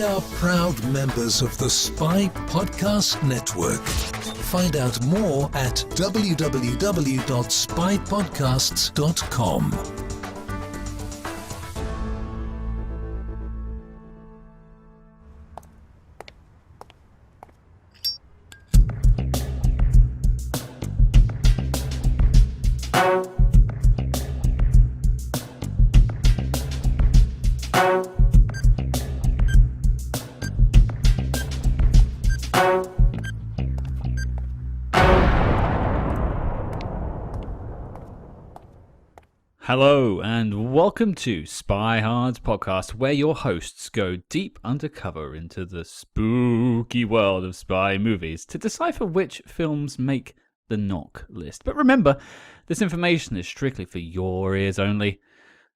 We are proud members of the Spy Podcast Network. Find out more at www.spypodcasts.com. Hello and welcome to SpyHards Podcast, where your hosts go deep undercover into the spooky world of spy movies to decipher which films make the Knocklist. But remember, this information is strictly for your ears only.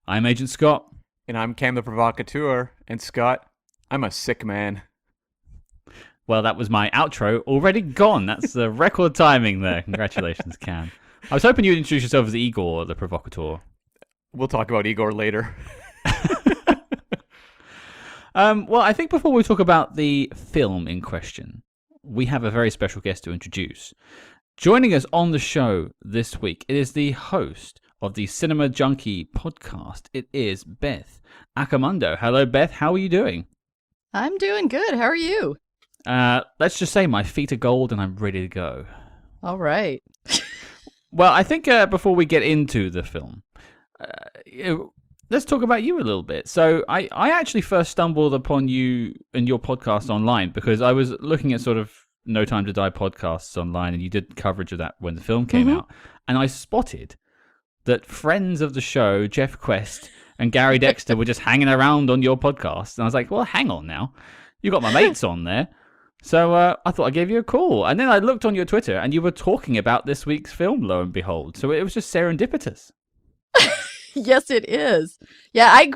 I'm Agent Scott. And I'm Cam the Provocateur. And Scott, I'm a sick man. Well, that was my outro already gone. That's the record timing there. Congratulations, Cam. I was hoping you'd introduce yourself as Igor the Provocateur. We'll talk about Igor later. Well, I think before we talk about the film in question, we have a very special guest to introduce. Joining us on the show this week, it is the host of the Cinema Junkie podcast. It is Beth Accomando. Hello, Beth. How are you doing? I'm doing good. How are you? Let's just say my feet are gold and I'm ready to go. All right. Well, I think before we get into the film, let's talk about you a little bit. So I actually first stumbled upon you and your podcast online because I was looking at sort of No Time to Die podcasts online, and you did coverage of that when the film came out. And I spotted that friends of the show, Jeff Quest and Gary Dexter, were just hanging around on your podcast. And I was like, well, hang on now. You got my mates on there. So I thought I'd give you a call. And then I looked on your Twitter, and you were talking about this week's film, lo and behold. So it was just serendipitous. Yes, it is. Yeah, I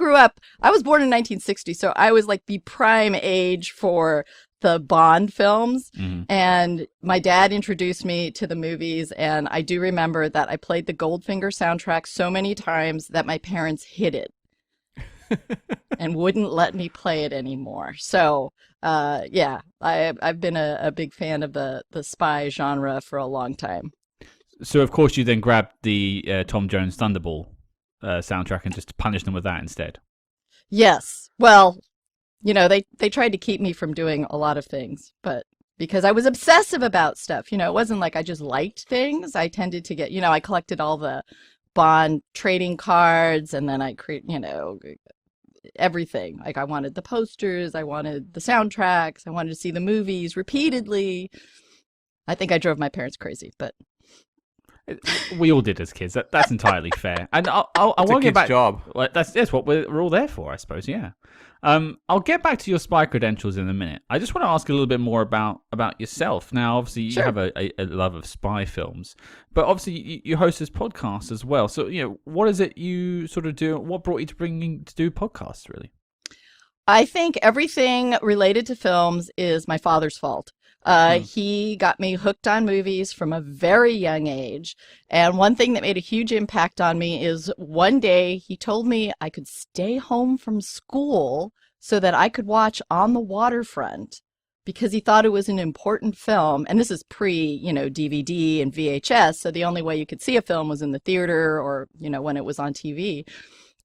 was born in 1960, so I was like the prime age for the Bond films. Mm-hmm. And my dad introduced me to the movies, and I do remember that I played the Goldfinger soundtrack so many times that my parents hid it and wouldn't let me play it anymore. So, yeah, I've been a big fan of the spy genre for a long time. So, of course, you then grabbed the Tom Jones Thunderball soundtrack and just punished them with that instead. Yes. Well, you know, they tried to keep me from doing a lot of things, but because I was obsessive about stuff, it wasn't like I just liked things. I tended to get, I collected all the Bond trading cards, and then I everything. Like I wanted the posters, I wanted the soundtracks, I wanted to see the movies repeatedly. I think I drove my parents crazy, but we all did as kids. That's entirely fair. And I want to get back. Job. Well, that's what we're all there for, I suppose. Yeah. I'll get back to your spy credentials in a minute. I just want to ask a little bit more about yourself. Now, obviously, you have a love of spy films, but obviously you host this podcast as well. So, what is it you sort of do? What brought you to do podcasts, really? I think everything related to films is my father's fault. He got me hooked on movies from a very young age. And one thing that made a huge impact on me is one day he told me I could stay home from school so that I could watch On the Waterfront because he thought it was an important film. And this is pre, DVD and VHS. So the only way you could see a film was in the theater or, when it was on TV.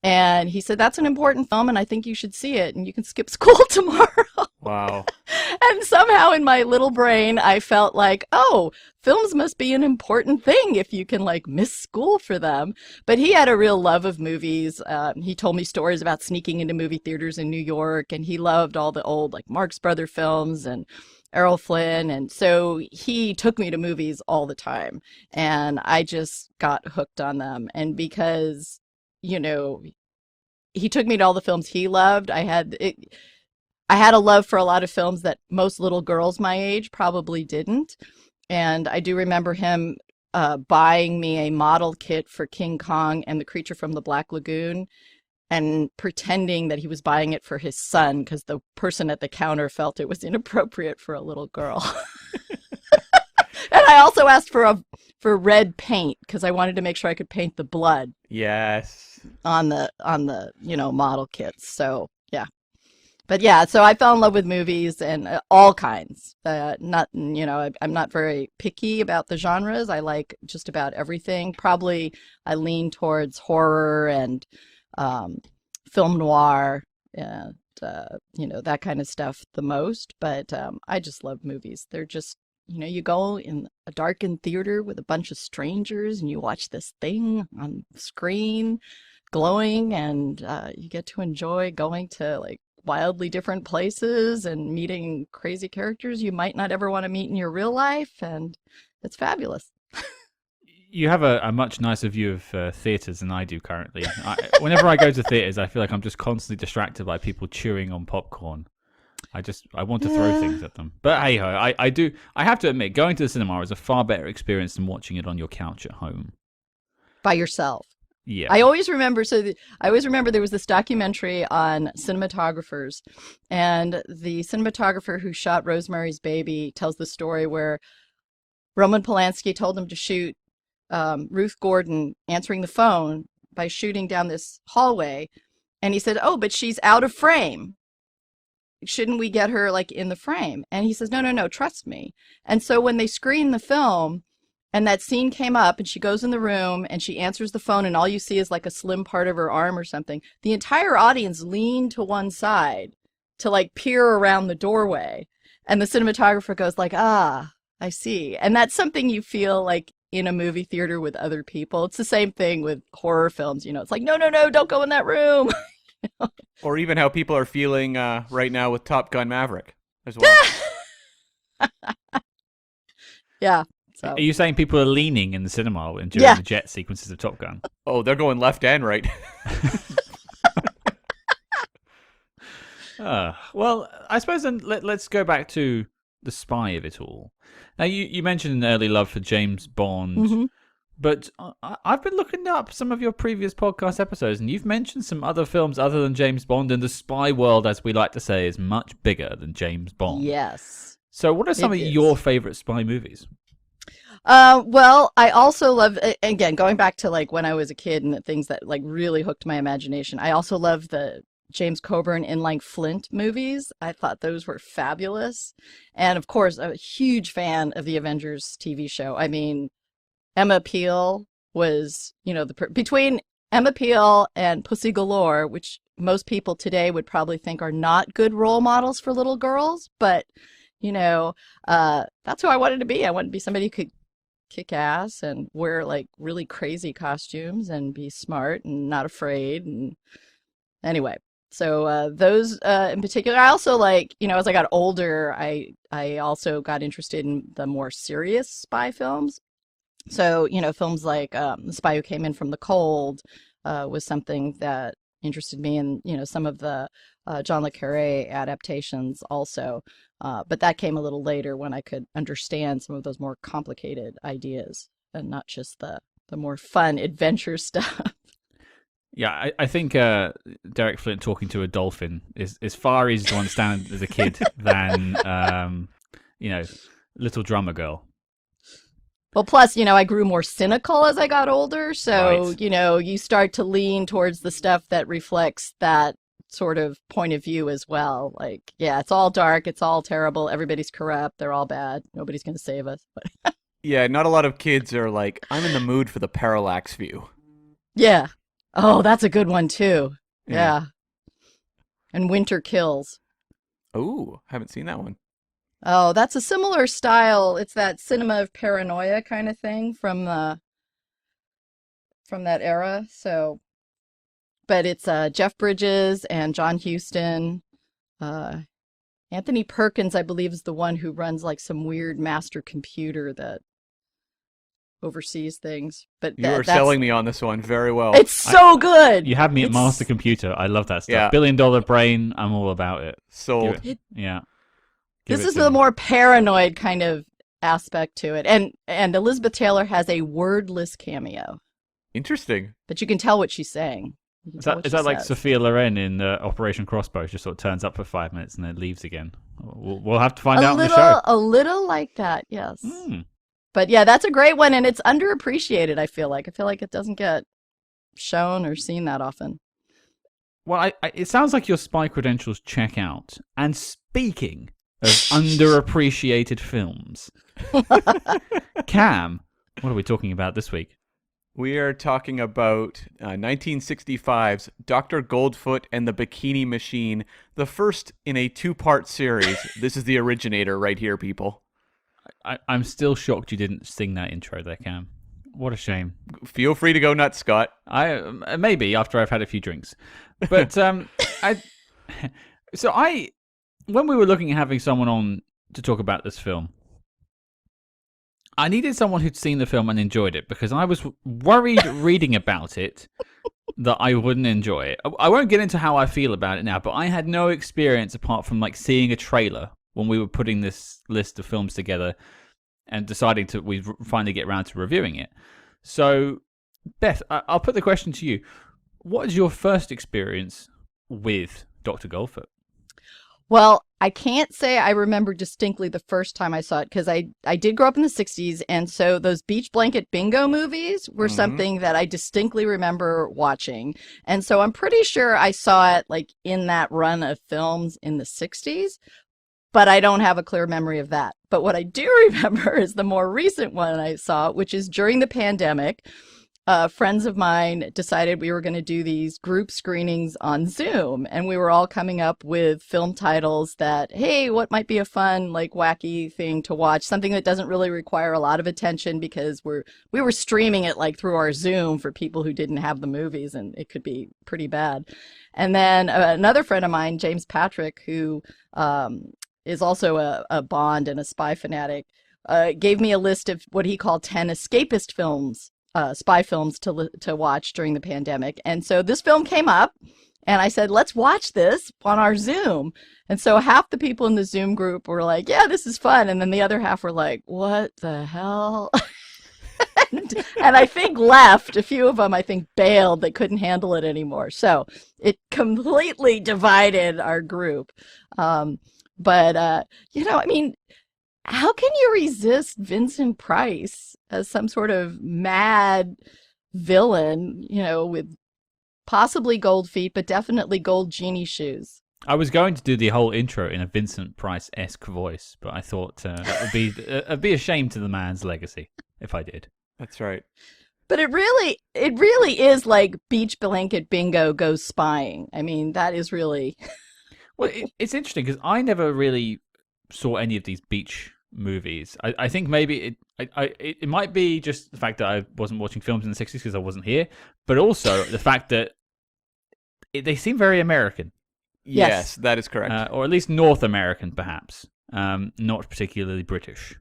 And he said, that's an important film, and I think you should see it, and you can skip school tomorrow. Wow. And somehow in my little brain, I felt like, oh, films must be an important thing if you can, miss school for them. But he had a real love of movies. He told me stories about sneaking into movie theaters in New York, and he loved all the old, Marx Brothers films and Errol Flynn. And so he took me to movies all the time, and I just got hooked on them. And because he took me to all the films he loved. I had a love for a lot of films that most little girls my age probably didn't. And I do remember him buying me a model kit for King Kong and the Creature from the Black Lagoon and pretending that he was buying it for his son because the person at the counter felt it was inappropriate for a little girl. And I also asked for red paint because I wanted to make sure I could paint the blood. Yes. On the model kits. So yeah. But yeah, so I fell in love with movies and all kinds. I'm not very picky about the genres. I like just about everything. Probably I lean towards horror and film noir and that kind of stuff the most. But I just love movies. They're just, you go in a darkened theater with a bunch of strangers and you watch this thing on the screen glowing, and you get to enjoy going to like wildly different places and meeting crazy characters you might not ever want to meet in your real life, and it's fabulous. You have a much nicer view of theatres than I do currently. Whenever I go to theatres, I feel like I'm just constantly distracted by people chewing on popcorn. I want to throw things at them. But hey ho, I have to admit, going to the cinema is a far better experience than watching it on your couch at home. By yourself. Yeah. I always remember there was this documentary on cinematographers, and the cinematographer who shot Rosemary's Baby tells the story where Roman Polanski told him to shoot Ruth Gordon answering the phone by shooting down this hallway, and he said, "Oh, but she's out of frame. Shouldn't we get her like in the frame?" And he says, No, trust me." And so when they screened the film, and that scene came up, and she goes in the room, and she answers the phone, and all you see is like a slim part of her arm or something. The entire audience leaned to one side to like peer around the doorway. And the cinematographer goes like, "Ah, I see." And that's something you feel like in a movie theater with other people. It's the same thing with horror films. It's like, no, don't go in that room. Or even how people are feeling right now with Top Gun Maverick as well. Yeah. So. Are you saying people are leaning in the cinema during the jet sequences of Top Gun? Oh, they're going left and right. Well, I suppose then let's go back to the spy of it all. Now, you mentioned an early love for James Bond, Mm-hmm. but I've been looking up some of your previous podcast episodes, and you've mentioned some other films other than James Bond, and the spy world, as we like to say, is much bigger than James Bond. Yes. So what are some of your favorite spy movies? Well, I also love, again, going back to like when I was a kid and the things that like really hooked my imagination. I also love the James Coburn in like Flint movies. I thought those were fabulous. And of course, I'm a huge fan of the Avengers TV show. I mean, Emma Peel was, between Emma Peel and Pussy Galore, which most people today would probably think are not good role models for little girls, but that's who I wanted to be. I wanted to be somebody who could kick ass and wear like really crazy costumes and be smart and not afraid. And anyway, so those in particular. I also like, as I got older, I also got interested in the more serious spy films. So, films like The Spy Who Came In From the Cold was something that interested me, and, some of the John le Carré adaptations also. But that came a little later when I could understand some of those more complicated ideas and not just the more fun adventure stuff. Yeah, I think Derek Flint talking to a dolphin is far easier to understand as a kid than, Little Drummer Girl. Well, plus, I grew more cynical as I got older. So, Right. You start to lean towards the stuff that reflects that sort of point of view as well. Like, yeah, it's all dark. It's all terrible. Everybody's corrupt. They're all bad. Nobody's going to save us. Yeah, not a lot of kids are like, I'm in the mood for the parallax view. Yeah. Oh, that's a good one, too. Yeah. Yeah. And Winter Kills. Oh, haven't seen that one. Oh, that's a similar style. It's that cinema of paranoia kind of thing from that era. So, but it's Jeff Bridges and John Huston. Anthony Perkins, I believe, is the one who runs like some weird master computer that oversees things. But You are selling me on this one very well. It's so good. You have me at Master Computer. I love that stuff. Yeah. $1 billion brain. I'm all about it. Sold. Yeah. This is the more paranoid kind of aspect to it. And Elizabeth Taylor has a wordless cameo, Interesting. but you can tell what she's saying. You can tell what Is she that like says. Sophia Loren in Operation Crossbow? She just sort of turns up for 5 minutes and then leaves again. We'll have to find out on the show. A little like that, yes. Mm. But yeah, that's a great one, and it's underappreciated, I feel like. I feel like it doesn't get shown or seen that often. Well, it sounds like your spy credentials check out. And speaking of underappreciated films, Cam, what are we talking about this week? We are talking about 1965's Dr. Goldfoot and the Bikini Machine, the first in a two-part series. This is the originator right here, people. I'm still shocked you didn't sing that intro there, Cam. What a shame. Feel free to go nuts, Scott. Maybe after I've had a few drinks. But when we were looking at having someone on to talk about this film, I needed someone who'd seen the film and enjoyed it, because I was worried reading about it that I wouldn't enjoy it. I won't get into how I feel about it now, but I had no experience apart from like seeing a trailer when we were putting this list of films together and deciding we finally get around to reviewing it. So, Beth, I'll put the question to you. What is your first experience with Dr. Goldfoot? Well, I can't say I remember distinctly the first time I saw it, because I did grow up in the 60s, and so those beach blanket bingo movies were something that I distinctly remember watching. And so I'm pretty sure I saw it like in that run of films in the 60s, but I don't have a clear memory of that. But what I do remember is the more recent one I saw, which is during the pandemic. Friends of mine decided we were going to do these group screenings on Zoom, and we were all coming up with film titles that, hey, what might be a fun, like, wacky thing to watch, something that doesn't really require a lot of attention, because we were streaming it like through our Zoom for people who didn't have the movies, and it could be pretty bad. And then another friend of mine, James Patrick, who is also a Bond and a spy fanatic, gave me a list of what he called 10 escapist films. Spy films to watch during the pandemic. And so this film came up, and I said, let's watch this on our Zoom. And so half the people in the Zoom group were like, yeah, this is fun. And then the other half were like, what the hell? and I think left. A few of them, I think, bailed. They couldn't handle it anymore. So it completely divided our group. How can you resist Vincent Price as some sort of mad villain, with possibly gold feet, but definitely gold genie shoes? I was going to do the whole intro in a Vincent Price-esque voice, but I thought that would be a shame to the man's legacy if I did. That's right. But it really is like beach blanket bingo goes spying. I mean, that is really... Well, it's interesting because I never really saw any of these beach movies. I think maybe it might be just the fact that I wasn't watching films in the 60s because I wasn't here, but also the fact that they seem very American. Yes, that is correct. Or at least North American, perhaps. Not particularly British.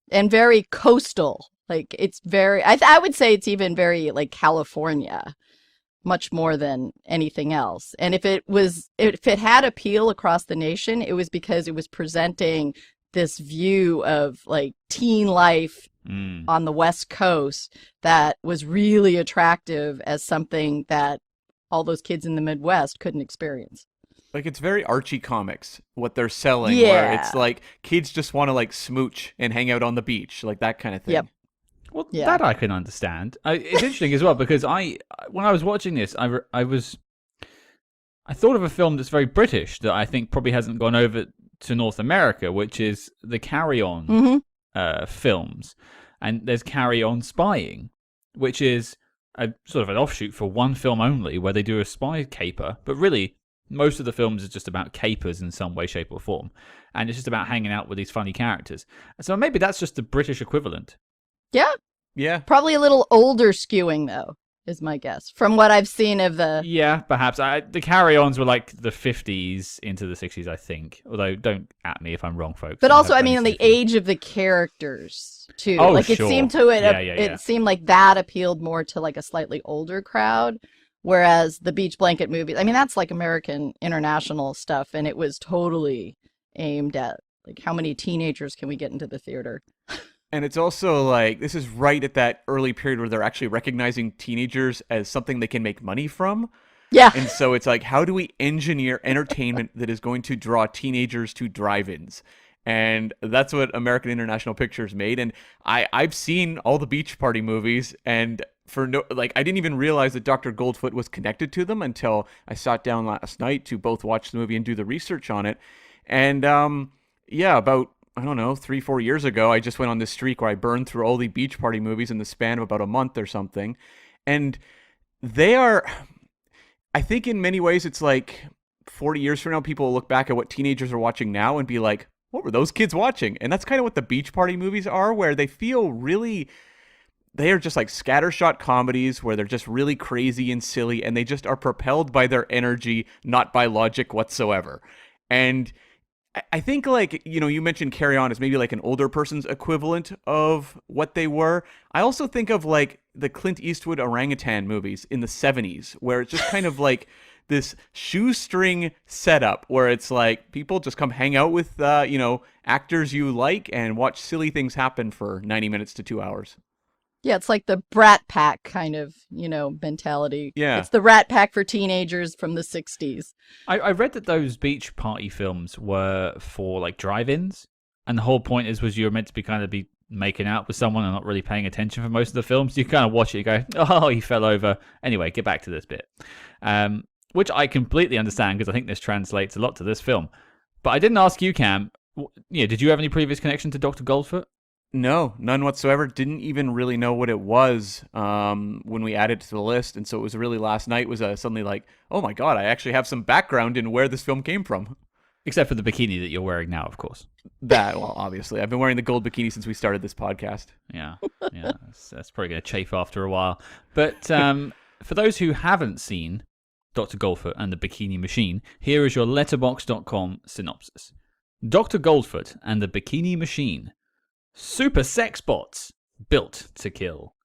And very coastal. Like, it's very... I would say it's even very, like, California. Much more than anything else. And if it had appeal across the nation, it was because it was presenting this view of like teen life on the West Coast that was really attractive as something that all those kids in the Midwest couldn't experience. Like, it's very Archie comics, what they're selling, Yeah. where it's like kids just want to like smooch and hang out on the beach, like that kind of thing. Yep. Well, Yeah. that I can understand. It's interesting as well because when I was watching this, I thought of a film that's very British that I think probably hasn't gone over to North America, which is the Carry On films, and there's Carry On Spying, which is a sort of an offshoot for one film only, where they do a spy caper, but really most of the films is just about capers in some way, shape, or form, and it's just about hanging out with these funny characters. So maybe that's just the British equivalent. Yeah. Yeah. Probably a little older skewing, though, is my guess. From what I've seen of the... Yeah, perhaps. The carry-ons were like the 50s into the 60s, I think. Although, don't at me if I'm wrong, folks. But also, I mean, the age of the characters, too. Oh, like, sure. it seemed to it... Yeah. It seemed like that appealed more to, like, a slightly older crowd. Whereas the Beach Blanket movies... I mean, that's, like, American international stuff. And it was totally aimed at, like, how many teenagers can we get into the theater? And it's also like, this is right at that early period where they're actually recognizing teenagers as something they can make money from. Yeah. And so it's like, how do we engineer entertainment that is going to draw teenagers to drive-ins? And that's what American International Pictures made. And I've seen all the beach party movies, and for no, like, I didn't even realize that Dr. Goldfoot was connected to them until I sat down last night to both watch the movie and do the research on it. And yeah, about, I don't know, 3-4 years ago, I just went on this streak where I burned through all the beach party movies in the span of about a month or something. And they are, I think in many ways, it's like 40 years from now, people will look back at what teenagers are watching now and be like, what were those kids watching? And that's kind of what the beach party movies are, where they feel really, they are just like scattershot comedies where they're just really crazy and silly, and they just are propelled by their energy, not by logic whatsoever. And I think, like, you know, you mentioned Carry On as maybe like an older person's equivalent of what they were. I also think of like the Clint Eastwood orangutan movies in the 70s, where it's just kind of like this shoestring setup where it's like people just come hang out with, you know, actors you like and watch silly things happen for 90 minutes to 2 hours. Yeah, it's like the Brat Pack kind of, you know, mentality. Yeah. It's the Rat Pack for teenagers from the 60s. I read that those beach party films were for like drive-ins, and the whole point was you were meant to be kind of be making out with someone and not really paying attention for most of the films. You kind of watch it, you go, oh, he fell over. Anyway, get back to this bit. Which I completely understand, because I think this translates a lot to this film. But I didn't ask you, Cam. Yeah, did you have any previous connection to Dr. Goldfoot? No, none whatsoever. Didn't even really know what it was when we added it to the list. And so it was really last night was suddenly like, oh my God, I actually have some background in where this film came from. Except for the bikini that you're wearing now, of course. That, well, obviously. I've been wearing the gold bikini since we started this podcast. Yeah, that's probably going to chafe after a while. But for those who haven't seen Dr. Goldfoot and the Bikini Machine, here is your Letterboxd.com synopsis. Dr. Goldfoot and the Bikini Machine. Super sex bots built to kill.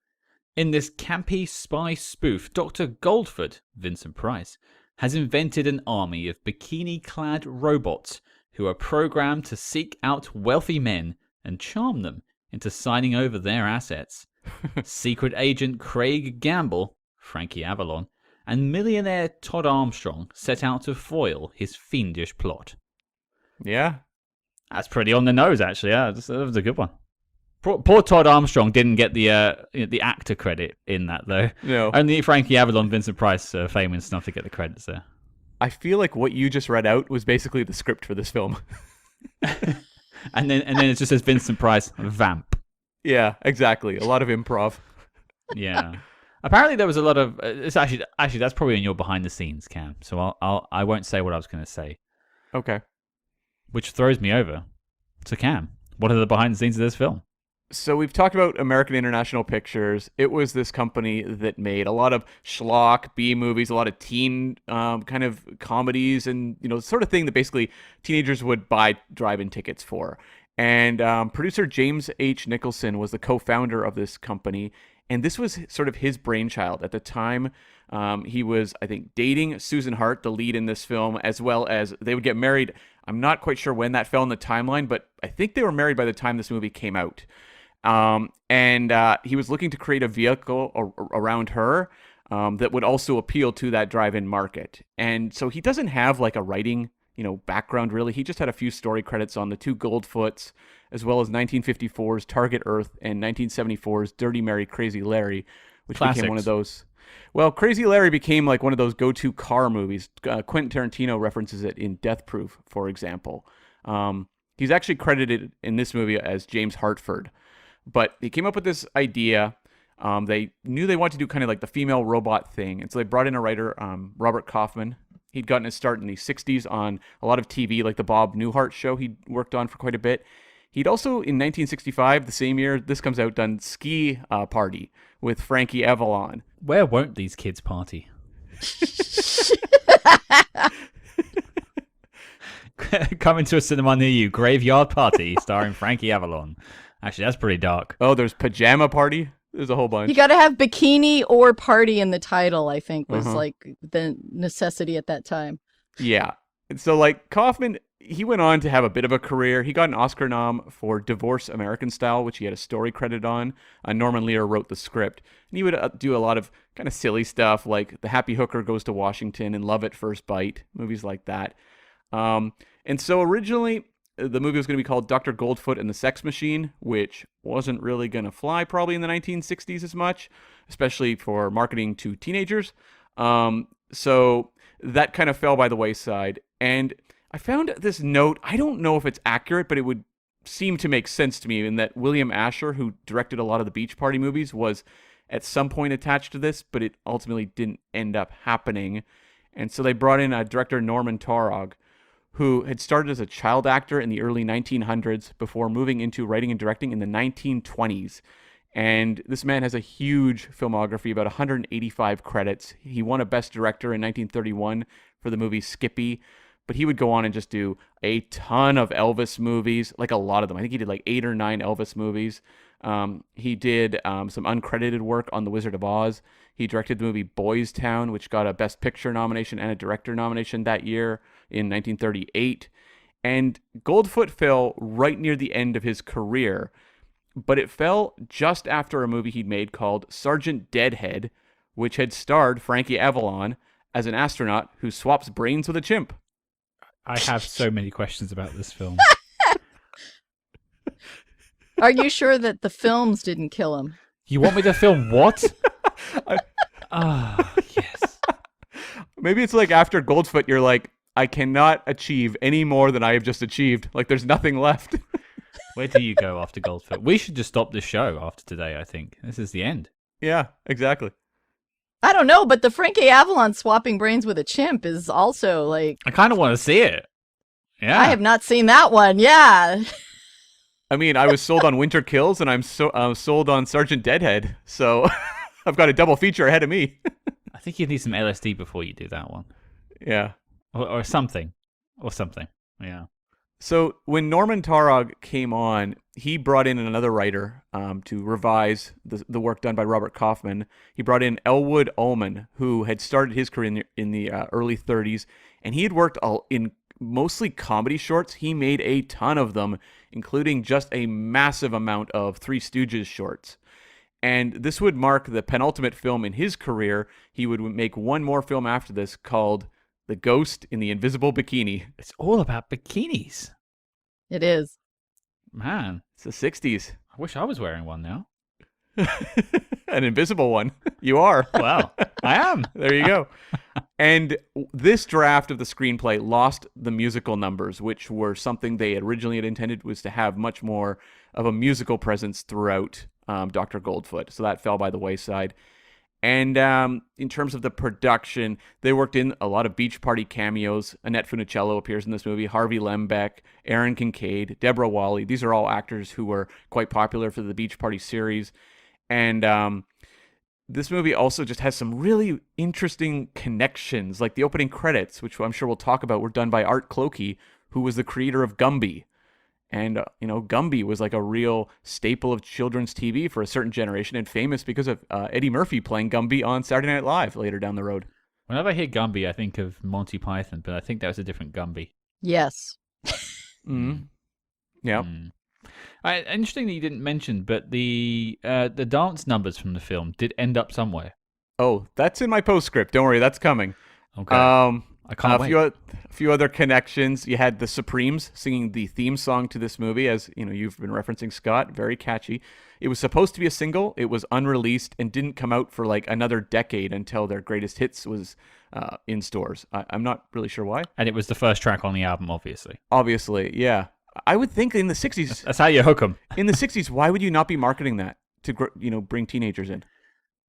In this campy spy spoof, Dr. Goldfoot, Vincent Price, has invented an army of bikini-clad robots who are programmed to seek out wealthy men and charm them into signing over their assets. Secret agent Craig Gamble, Frankie Avalon, and millionaire Todd Armstrong set out to foil his fiendish plot. Yeah. That's pretty on the nose, actually. Yeah, that was a good one. Poor Todd Armstrong didn't get the actor credit in that, though. No. Only Frankie Avalon, Vincent Price, famous enough to get the credits there. I feel like what you just read out was basically the script for this film. and then it just says Vincent Price, vamp. Yeah, exactly. A lot of improv. Yeah. Apparently there was a lot of. It's actually that's probably in your behind the scenes, Cam. So I won't say what I was going to say. Okay. Which throws me over to Cam. What are the behind the scenes of this film? So we've talked about American International Pictures. It was this company that made a lot of schlock, B movies, a lot of teen kind of comedies, and sort of thing that basically teenagers would buy drive-in tickets for. And producer James H. Nicholson was the co-founder of this company, and this was sort of his brainchild at the time. He was, I think, dating Susan Hart, the lead in this film, as well as they would get married. I'm not quite sure when that fell in the timeline, but I think they were married by the time this movie came out. And he was looking to create a vehicle around her that would also appeal to that drive-in market. And so he doesn't have like a writing, background really. He just had a few story credits on the two Goldfoots, as well as 1954's Target Earth and 1974's Dirty Mary, Crazy Larry, which became one of those. Well, Crazy Larry became like one of those go-to car movies. Quentin Tarantino references it in Death Proof, for example. He's actually credited in this movie as James Hartford. But he came up with this idea. They knew they wanted to do kind of like the female robot thing. And so they brought in a writer, Robert Kaufman. He'd gotten his start in the 60s on a lot of TV, like the Bob Newhart show he'd worked on for quite a bit. He'd also, in 1965, the same year this comes out, done Ski Party with Frankie Avalon. Where won't these kids party? Coming to a cinema near you, Graveyard Party, starring Frankie Avalon. Actually, that's pretty dark. Oh, there's Pajama Party. There's a whole bunch. You got to have bikini or party in the title, I think, was like the necessity at that time. Yeah. And so like Kaufman, he went on to have a bit of a career. He got an Oscar nom for Divorce American Style, which he had a story credit on. Norman Lear wrote the script. And he would do a lot of kind of silly stuff like The Happy Hooker Goes to Washington and Love at First Bite, movies like that. And so originally, the movie was going to be called Dr. Goldfoot and the Sex Machine, which wasn't really going to fly probably in the 1960s as much, especially for marketing to teenagers. So that kind of fell by the wayside. And I found this note. I don't know if it's accurate, but it would seem to make sense to me in that William Asher, who directed a lot of the Beach Party movies, was at some point attached to this, but it ultimately didn't end up happening. And so they brought in director Norman Taurog, who had started as a child actor in the early 1900s before moving into writing and directing in the 1920s. And this man has a huge filmography, about 185 credits. He won a Best Director in 1931 for the movie Skippy, but he would go on and just do a ton of Elvis movies, like a lot of them. I think he did like 8 or 9 Elvis movies. He did some uncredited work on The Wizard of Oz. He directed the movie Boys Town, which got a Best Picture nomination and a Director nomination that year in 1938. And Goldfoot fell right near the end of his career, but it fell just after a movie he'd made called Sergeant Deadhead, which had starred Frankie Avalon as an astronaut who swaps brains with a chimp. I have so many questions about this film. Are you sure that the films didn't kill him? You want me to film what? Yes. Maybe it's like after Goldfoot, you're like, I cannot achieve any more than I have just achieved. Like there's nothing left. Where do you go after Goldfoot? We should just stop this show after today, I think. This is the end. Yeah, exactly. I don't know, but the Frankie Avalon swapping brains with a chimp is also like... I kind of want to see it. Yeah. I have not seen that one, yeah. I mean, I was sold on Winter Kills, and I'm sold on Sergeant Deadhead, so I've got a double feature ahead of me. I think you need some LSD before you do that one. Yeah. Or something. Or something. Yeah. So when Norman Taurog came on, he brought in another writer to revise the work done by Robert Kaufman. He brought in Elwood Ullman, who had started his career in the early 30s, and he had worked in mostly comedy shorts. He made a ton of them, including just a massive amount of Three Stooges shorts. And this would mark the penultimate film in his career. He would make one more film after this called The Ghost in the Invisible Bikini. It's all about bikinis. It is. Man. It's the 60s. I wish I was wearing one now. An invisible one. You are. Well, I am. There you go. And this draft of the screenplay lost the musical numbers, which were something they originally had intended was to have much more of a musical presence throughout Dr. Goldfoot. So that fell by the wayside. And in terms of the production, they worked in a lot of Beach Party cameos. Annette Funicello appears in this movie, Harvey Lembeck, Aaron Kincaid, Deborah Wally. These are all actors who were quite popular for the Beach Party series. And this movie also just has some really interesting connections, like the opening credits, which I'm sure we'll talk about, were done by Art Clokey, who was the creator of Gumby. And, Gumby was like a real staple of children's TV for a certain generation and famous because of Eddie Murphy playing Gumby on Saturday Night Live later down the road. Whenever I hear Gumby, I think of Monty Python, but I think that was a different Gumby. Yes. Mm-hmm. Yeah. Interesting that you didn't mention, but the dance numbers from the film did end up somewhere. Oh, that's in my postscript. Don't worry, that's coming. Okay. I can't wait. A few other connections. You had the Supremes singing the theme song to this movie, as you've been referencing, Scott. Very catchy. It was supposed to be a single. It was unreleased and didn't come out for like another decade until their greatest hits was in stores. I'm not really sure why. And it was the first track on the album, obviously. Obviously, yeah. I would think in the 60s... That's how you hook them. In the 60s, why would you not be marketing that to bring teenagers in?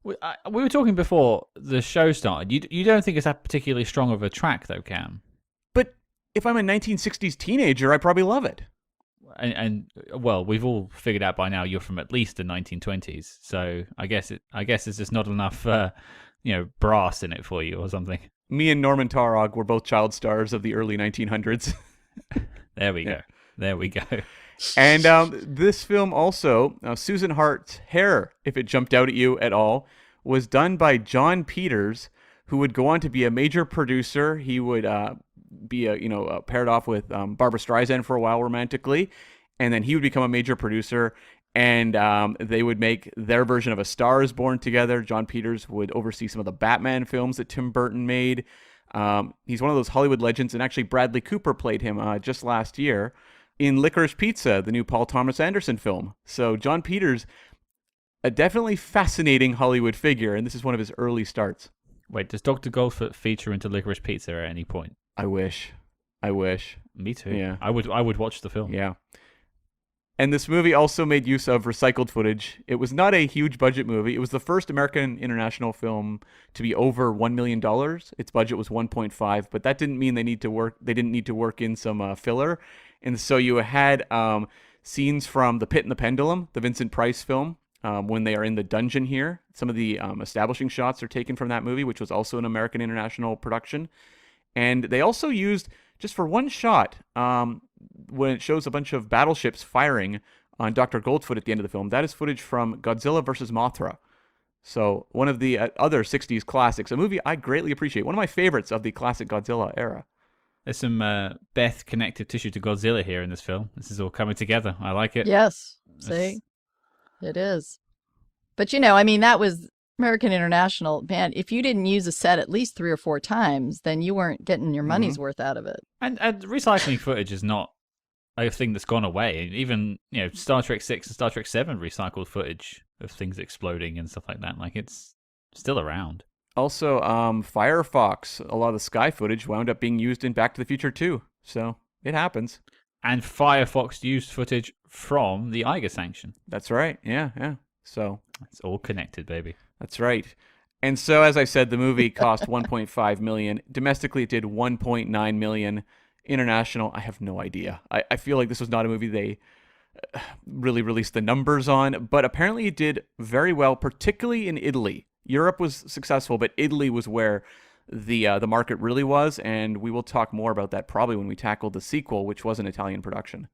We were talking before the show started. You don't think it's that particularly strong of a track, though, Cam? But if I'm a 1960s teenager, I probably love it. And well, we've all figured out by now you're from at least the 1920s. So I guess it's just not enough, brass in it for you or something. Me and Norman Taurog were both child stars of the early 1900s. There we go. There we go. And this film also, Susan Hart's hair, if it jumped out at you at all, was done by John Peters, who would go on to be a major producer. He would be paired off with Barbra Streisand for a while romantically, and then he would become a major producer, and they would make their version of A Star Is Born together. John Peters would oversee some of the Batman films that Tim Burton made. He's one of those Hollywood legends, and actually Bradley Cooper played him just last year. in Licorice Pizza, the new Paul Thomas Anderson film. So John Peters, a definitely fascinating Hollywood figure, and this is one of his early starts. Wait, does Dr. Goldfoot feature into Licorice Pizza at any point? I wish. Me too. Yeah. I would watch the film. Yeah. And this movie also made use of recycled footage. It was not a huge budget movie. It was the first American international film to be over $1 million. Its budget was 1.5, but that didn't mean they didn't need to work in some filler. And so you had scenes from The Pit and the Pendulum, the Vincent Price film, when they are in the dungeon here. Some of the establishing shots are taken from that movie, which was also an American international production. And they also used, just for one shot, when it shows a bunch of battleships firing on Dr. Goldfoot at the end of the film, that is footage from Godzilla vs. Mothra. So one of the other 60s classics, a movie I greatly appreciate, one of my favorites of the classic Godzilla era. There's some Beth connective tissue to Godzilla here in this film. This is all coming together. I like it. Yes. See? It is. But, that was American International. Man, if you didn't use a set at least 3 or 4 times, then you weren't getting your money's worth out of it. And recycling footage is not a thing that's gone away. Even, Star Trek 6 and Star Trek 7 recycled footage of things exploding and stuff like that. Like, it's still around. Also, Firefox, a lot of the sky footage wound up being used in Back to the Future 2. So it happens. And Firefox used footage from the Eiger sanction. That's right. Yeah. So it's all connected, baby. That's right. And so, as I said, the movie cost $1.5 million. Domestically, it did $1.9 million. International, I have no idea. I feel like this was not a movie they really released the numbers on, but apparently it did very well, particularly in Italy. Europe was successful, but Italy was where the market really was, and we will talk more about that probably when we tackle the sequel, which was an Italian production.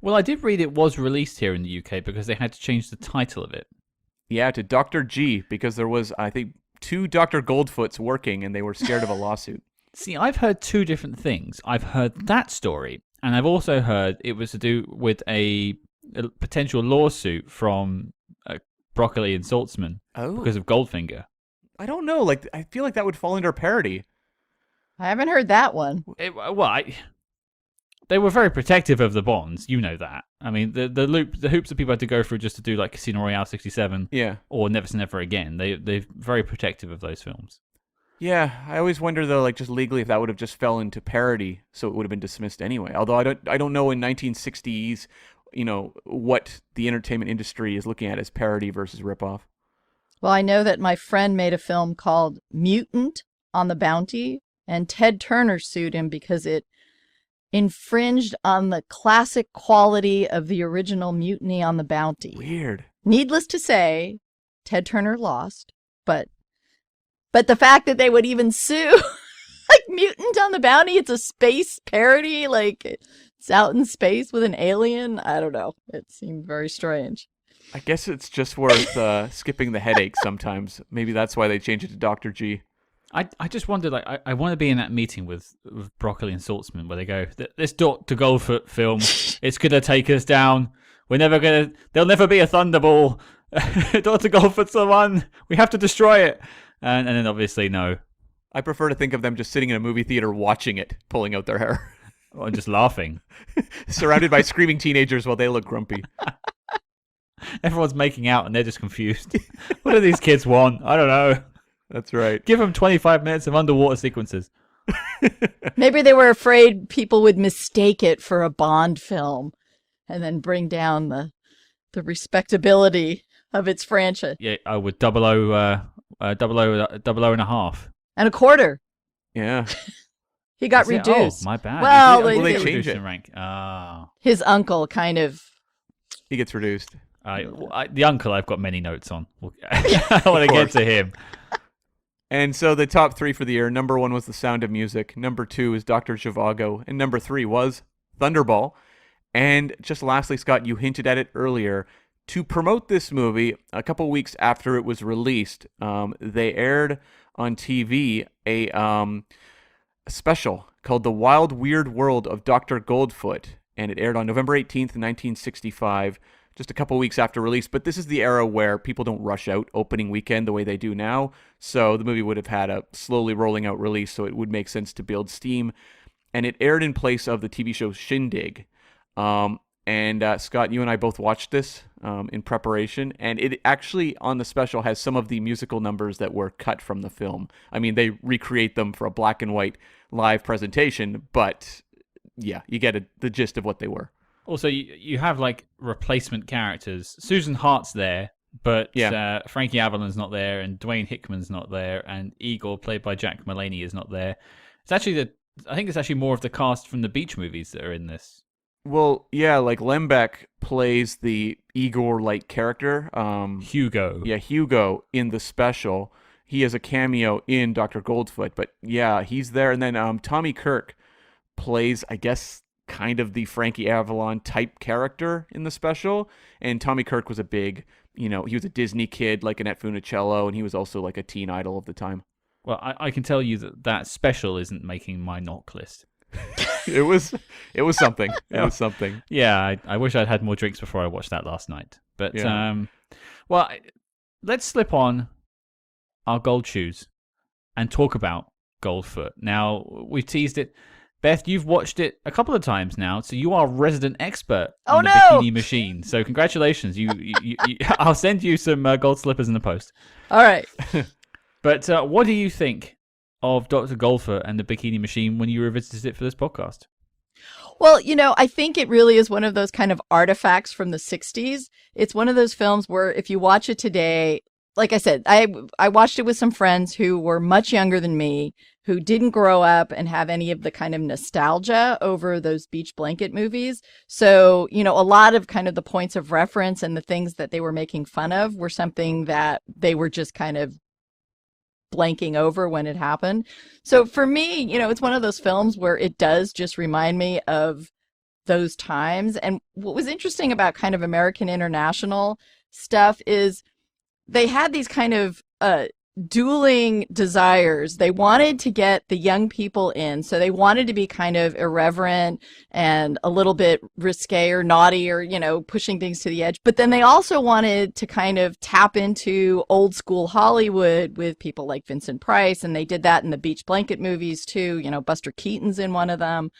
Well, I did read it was released here in the UK because they had to change the title of it. Yeah, to Dr. G, because there was, I think, 2 Dr. Goldfoots working, and they were scared of a lawsuit. See, I've heard 2 different things. I've heard that story, and I've also heard it was to do with a potential lawsuit from Broccoli and Saltzman because of Goldfinger. I don't know. Like, I feel like that would fall under parody. I haven't heard that one. They were very protective of the bonds. You know that. I mean, the hoops that people had to go through just to do like Casino Royale 67, or Never Say Never Again. They're very protective of those films. Yeah, I always wonder though, like just legally, if that would have just fell into parody, so it would have been dismissed anyway. Although I don't know in 1960s, what the entertainment industry is looking at as parody versus ripoff. Well, I know that my friend made a film called Mutant on the Bounty, and Ted Turner sued him because it infringed on the classic quality of the original Mutiny on the Bounty. Weird. Needless to say, Ted Turner lost, but the fact that they would even sue, like Mutant on the Bounty, it's a space parody, like it's out in space with an alien. I don't know. It seemed very strange. I guess it's just worth skipping the headache sometimes. Maybe that's why they changed it to Dr. G. I just wondered, like, I want to be in that meeting with Broccoli and Saltzman where they go, this Dr. Goldfoot film, it's going to take us down. There'll never be a Thunderball. Dr. Goldfoot's the one. We have to destroy it. And then obviously, no. I prefer to think of them just sitting in a movie theater watching it, pulling out their hair. Or just laughing. Surrounded by screaming teenagers while they look grumpy. Everyone's making out and they're just confused. What do these kids want? I don't know. That's right. Give them 25 minutes of underwater sequences. Maybe they were afraid people would mistake it for a Bond film and then bring down the respectability of its franchise. Yeah, I would double O and a half. And a quarter. Yeah. He got reduced. Oh, my bad. Well, they changed it. In rank. His uncle kind of. He gets reduced. The uncle, I've got many notes on. I want to get to him. And so the top 3 for the year, number 1 was The Sound of Music, number 2 is Dr. Zhivago, and number 3 was Thunderball. And just lastly, Scott, you hinted at it earlier. To promote this movie, a couple weeks after it was released, they aired on TV a special called The Wild Weird World of Dr. Goldfoot, and it aired on November 18th, 1965, just a couple weeks after release. But this is the era where people don't rush out opening weekend the way they do now, so the movie would have had a slowly rolling out release, so it would make sense to build steam. And it aired in place of the TV show Shindig. And Scott, you and I both watched this in preparation, and it actually on the special has some of the musical numbers that were cut from the film. I mean, they recreate them for a black and white live presentation, but yeah, you get the gist of what they were. Also, you have like replacement characters. Susan Hart's there, but Frankie Avalon's not there, and Dwayne Hickman's not there, and Igor, played by Jack Mullaney, is not there. It's actually I think it's actually more of the cast from the beach movies that are in this. Well, yeah, like Lembeck plays the Igor-like character. Hugo. Yeah, Hugo in the special. He has a cameo in Dr. Goldfoot, but yeah, he's there. And then Tommy Kirk plays, I guess, kind of the Frankie Avalon type character in the special. And Tommy Kirk was a big, he was a Disney kid like Annette Funicello, and he was also like a teen idol of the time. Well, I can tell you that special isn't making my Knocklist. It was something. It was something. Yeah, I wish I'd had more drinks before I watched that last night. But, well, let's slip on our gold shoes and talk about Goldfoot. Now, we've teased it. Beth, you've watched it a couple of times now, so you are resident expert on the Bikini Machine. So congratulations. You I'll send you some gold slippers in the post. All right. But what do you think of Dr. Goldfoot and the Bikini Machine when you revisited it for this podcast? Well, I think it really is one of those kind of artifacts from the 60s. It's one of those films where if you watch it today, like I said, I watched it with some friends who were much younger than me, who didn't grow up and have any of the kind of nostalgia over those beach blanket movies. So, a lot of kind of the points of reference and the things that they were making fun of were something that they were just kind of blanking over when it happened. So for me, it's one of those films where it does just remind me of those times. And what was interesting about kind of American International stuff is they had these kind of dueling desires. They wanted to get the young people in, so they wanted to be kind of irreverent and a little bit risque or naughty or, pushing things to the edge. But then they also wanted to kind of tap into old school Hollywood with people like Vincent Price, and they did that in the beach blanket movies too. Buster Keaton's in one of them.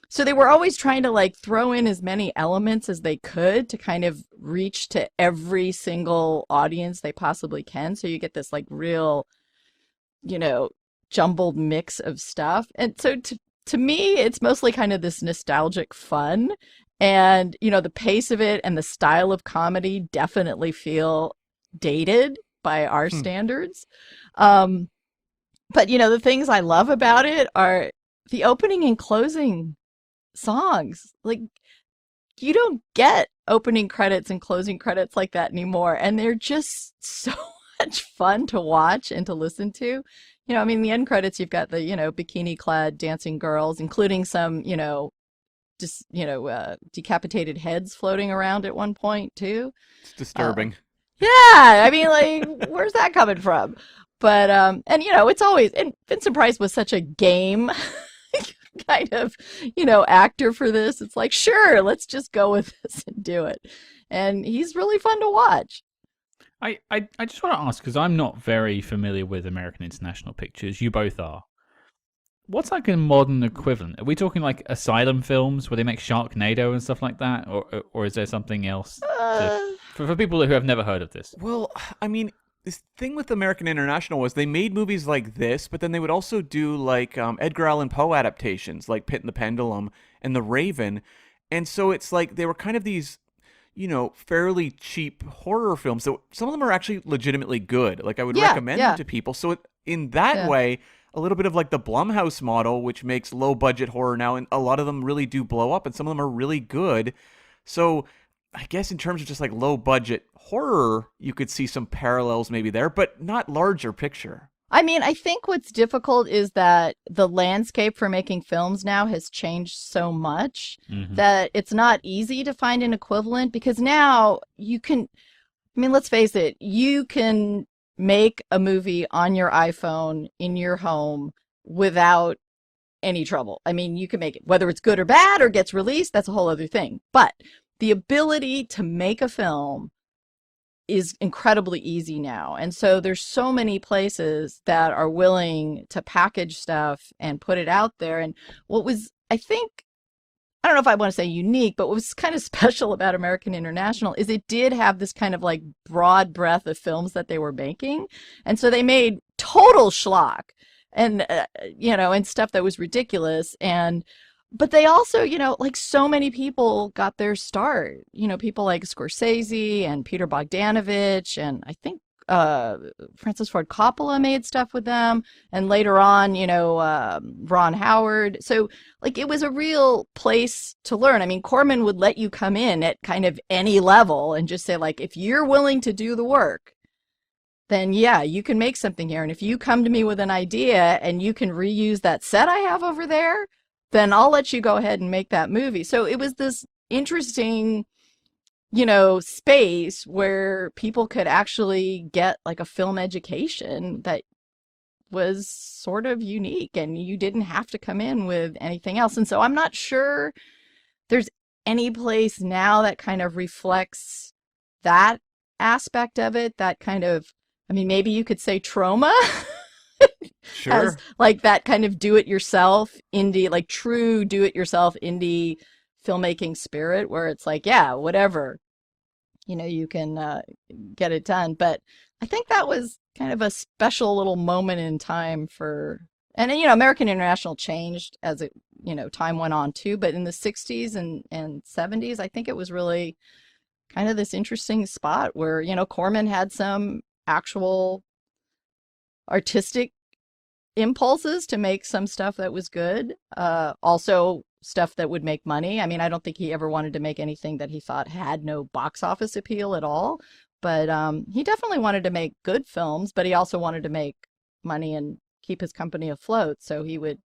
So they were always trying to like throw in as many elements as they could to kind of reach to every single audience they possibly can. So you get this like real, jumbled mix of stuff. And so to me, it's mostly kind of this nostalgic fun. And, the pace of it and the style of comedy definitely feel dated by our standards. But, the things I love about it are the opening and closing songs. Like, you don't get opening credits and closing credits like that anymore, and they're just so much fun to watch and to listen to. The end credits, you've got the bikini clad dancing girls, including some just decapitated heads floating around at one point too. It's disturbing. Yeah, where's that coming from? But and it's always, and Vincent Price was such a game kind of, actor for this. It's like, sure, let's just go with this and do it. And he's really fun to watch. I just want to ask, because I'm not very familiar with American International Pictures. You both are. What's like a modern equivalent? Are we talking like asylum films where they make Sharknado and stuff like that? Or is there something else for people who have never heard of this? Well, this thing with American International was they made movies like this, but then they would also do like Edgar Allan Poe adaptations, like Pit and the Pendulum and The Raven. And so it's like they were kind of these, fairly cheap horror films. So some of them are actually legitimately good. Like I would recommend them to people. So in that way, a little bit of like the Blumhouse model, which makes low budget horror now, and a lot of them really do blow up, and some of them are really good. So I guess in terms of just like low budget horror, you could see some parallels maybe there, but not larger picture. I think what's difficult is that the landscape for making films now has changed so much that it's not easy to find an equivalent, because now you can, let's face it, you can make a movie on your iPhone in your home without any trouble. You can make it, whether it's good or bad or gets released, that's a whole other thing. But the ability to make a film is incredibly easy now. And so there's so many places that are willing to package stuff and put it out there. And what was, I think, I don't know if I want to say unique, but what was kind of special about American International is it did have this kind of like broad breadth of films that they were making. And so they made total schlock and, and stuff that was ridiculous. But they also, like so many people got their start, people like Scorsese and Peter Bogdanovich, and I think Francis Ford Coppola made stuff with them, and later on, Ron Howard. So, like, it was a real place to learn. I mean, Corman would let you come in at kind of any level and just say, like, if you're willing to do the work, then yeah, you can make something here. And if you come to me with an idea and you can reuse that set I have over there, then I'll let you go ahead and make that movie. So it was this interesting space where people could actually get like a film education that was sort of unique, and you didn't have to come in with anything else. And so I'm not sure there's any place now that kind of reflects that aspect of it, that kind of, I mean, maybe you could say trauma. Sure. As like that kind of do-it-yourself indie, like true do-it-yourself indie filmmaking spirit, where it's like, yeah, whatever, you can get it done. But I think that was kind of a special little moment in time and American International changed as it, time went on too. But in the 60s and 70s, I think it was really kind of this interesting spot where, Corman had some actual artistic impulses to make some stuff that was good. Also stuff that would make money. I mean, I don't think he ever wanted to make anything that he thought had no box office appeal at all. But he definitely wanted to make good films, but he also wanted to make money and keep his company afloat. So he would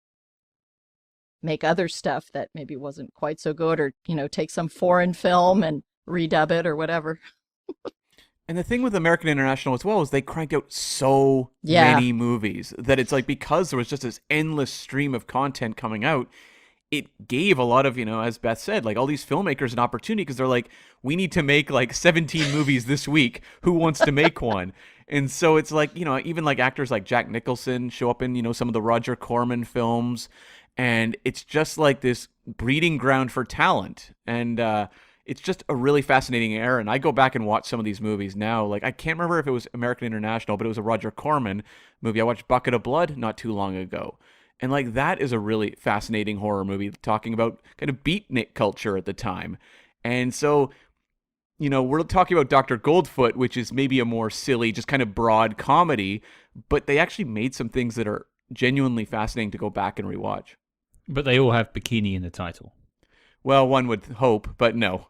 make other stuff that maybe wasn't quite so good, or, take some foreign film and redub it or whatever. And the thing with American International as well is they crank out so many movies that it's like, because there was just this endless stream of content coming out, it gave a lot of, as Beth said, like all these filmmakers an opportunity, because they're like, we need to make like 17 movies this week. Who wants to make one? And so it's like, even like actors like Jack Nicholson show up in, some of the Roger Corman films. And it's just like this breeding ground for talent. And, it's just a really fascinating era, and I go back and watch some of these movies now. Like, I can't remember if it was American International, but it was a Roger Corman movie. I watched Bucket of Blood not too long ago. And, like, that is a really fascinating horror movie talking about kind of beatnik culture at the time. And so, we're talking about Dr. Goldfoot, which is maybe a more silly, just kind of broad comedy, but they actually made some things that are genuinely fascinating to go back and rewatch. But they all have bikini in the title. Well, one would hope, but no.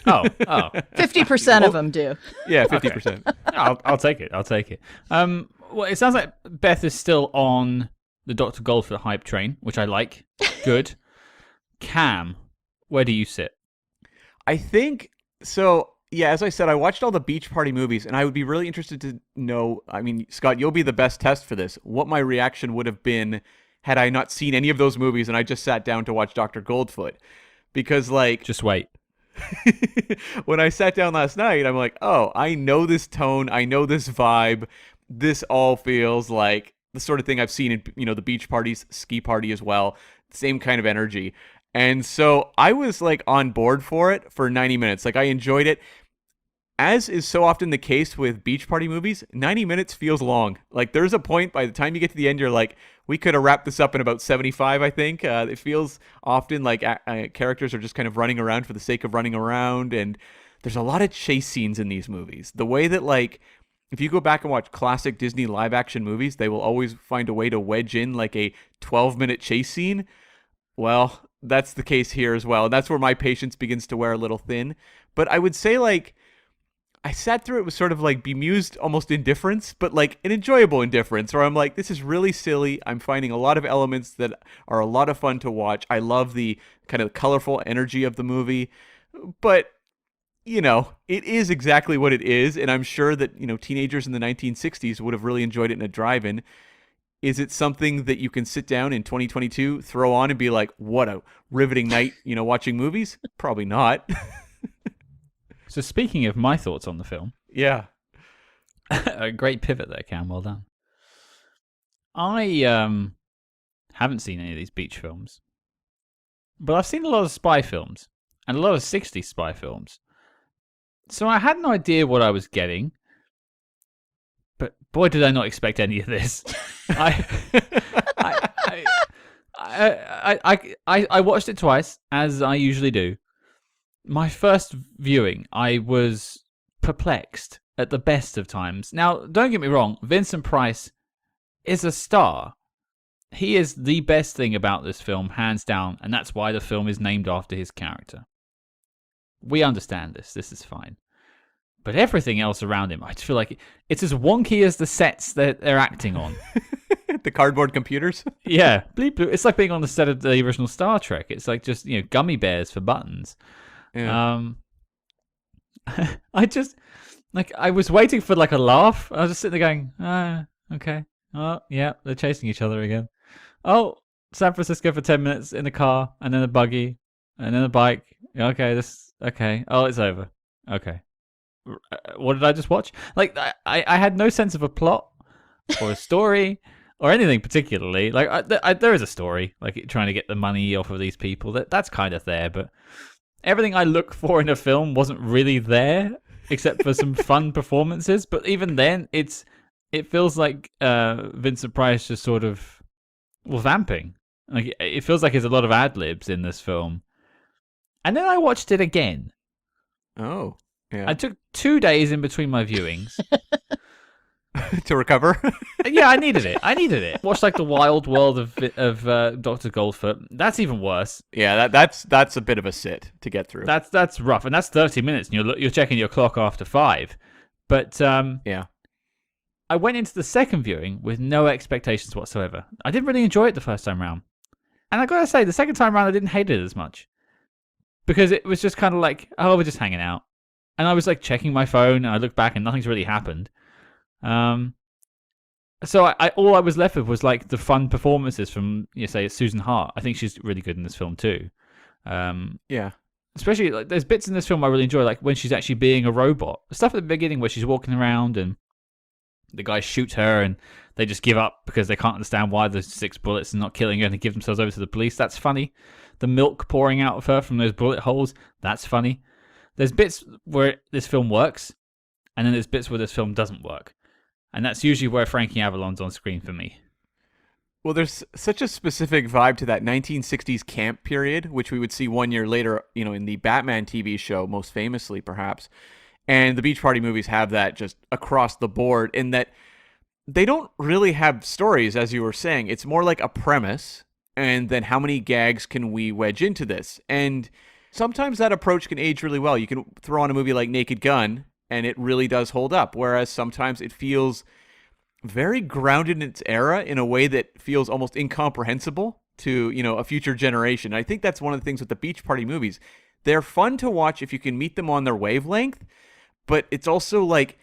Oh. 50% of them do. Yeah, 50%. Okay. I'll take it. Well, it sounds like Beth is still on the Dr. Goldfoot hype train, which I like. Good. Cam, where do you sit? I think so. Yeah, as I said, I watched all the beach party movies, and I would be really interested to know. I mean, Scott, you'll be the best test for this. What my reaction would have been had I not seen any of those movies and I just sat down to watch Dr. Goldfoot. Because, like, just wait. When I sat down last night, I'm like, oh, I know this tone. I know this vibe. This all feels like the sort of thing I've seen in, the beach parties, ski party as well. Same kind of energy. And so I was like on board for it for 90 minutes. Like, I enjoyed it. As is so often the case with beach party movies, 90 minutes feels long. Like, there's a point by the time you get to the end, you're like, we could have wrapped this up in about 75, I think. It feels often like characters are just kind of running around for the sake of running around. And there's a lot of chase scenes in these movies. The way that, like, if you go back and watch classic Disney live action movies, they will always find a way to wedge in like a 12-minute chase scene. Well, that's the case here as well. And that's where my patience begins to wear a little thin. But I would say, like, I sat through it with sort of like bemused almost indifference, but like an enjoyable indifference, where I'm like, this is really silly. I'm finding a lot of elements that are a lot of fun to watch. I love the kind of colorful energy of the movie, but it is exactly what it is. And I'm sure that, teenagers in the 1960s would have really enjoyed it in a drive-in. Is it something that you can sit down in 2022, throw on and be like, what a riveting night, watching movies? Probably not. So speaking of my thoughts on the film, yeah, a great pivot there, Cam. Well done. I haven't seen any of these beach films, but I've seen a lot of spy films and a lot of 60s spy films. So I had no idea what I was getting. But boy, did I not expect any of this. I watched it twice, as I usually do. My first viewing, I was perplexed at the best of times. Now, don't get me wrong, Vincent Price is a star. He is the best thing about this film, hands down, and that's why the film is named after his character. We understand this. This is fine. But everything else around him, I just feel like it's as wonky as the sets that they're acting on. The cardboard computers? Yeah. Bleep, bleep. It's like being on the set of the original Star Trek. It's like just, gummy bears for buttons. Yeah. I was waiting for like a laugh. I was just sitting there going, okay. Oh, yeah, they're chasing each other again. Oh, San Francisco for 10 minutes in a car, and then a buggy, and then a bike. Okay. Oh, it's over. Okay. What did I just watch? Like, I had no sense of a plot or a story or anything particularly. Like, there is a story, like trying to get the money off of these people. That's kind of there, but everything I look for in a film wasn't really there, except for some fun performances. But even then, it feels like Vincent Price just sort of vamping. Like, it feels like there's a lot of ad libs in this film. And then I watched it again. Oh. Yeah. I took 2 days in between my viewings to recover. Yeah, I needed it. Watched like the Wild World of Dr. Goldfoot. That's even worse. Yeah, that's a bit of a sit to get through. That's rough, and that's 30 minutes, and you're checking your clock after 5. But yeah, I went into the second viewing with no expectations whatsoever. I didn't really enjoy it the first time round, and I gotta say, the second time round I didn't hate it as much because it was just kind of like, oh, we're just hanging out. And I was like checking my phone, and I looked back, and nothing's really happened. So all I was left with was like the fun performances from, say, Susan Hart. I think she's really good in this film too. Yeah. Especially like there's bits in this film I really enjoy, like when she's actually being a robot. The stuff at the beginning where she's walking around and the guy shoots her, and they just give up because they can't understand why there's 6 bullets and not killing her, and they give themselves over to the police. That's funny. The milk pouring out of her from those bullet holes. That's funny. There's bits where this film works, and then there's bits where this film doesn't work. And that's usually where Frankie Avalon's on screen for me. Well, there's such a specific vibe to that 1960s camp period, which we would see 1 year later, in the Batman TV show, most famously, perhaps. And the Beach Party movies have that just across the board, in that they don't really have stories, as you were saying. It's more like a premise, and then how many gags can we wedge into this? And sometimes that approach can age really well. You can throw on a movie like Naked Gun, and it really does hold up. Whereas sometimes it feels very grounded in its era in a way that feels almost incomprehensible to, a future generation. I think that's one of the things with the Beach Party movies. They're fun to watch if you can meet them on their wavelength, but it's also like,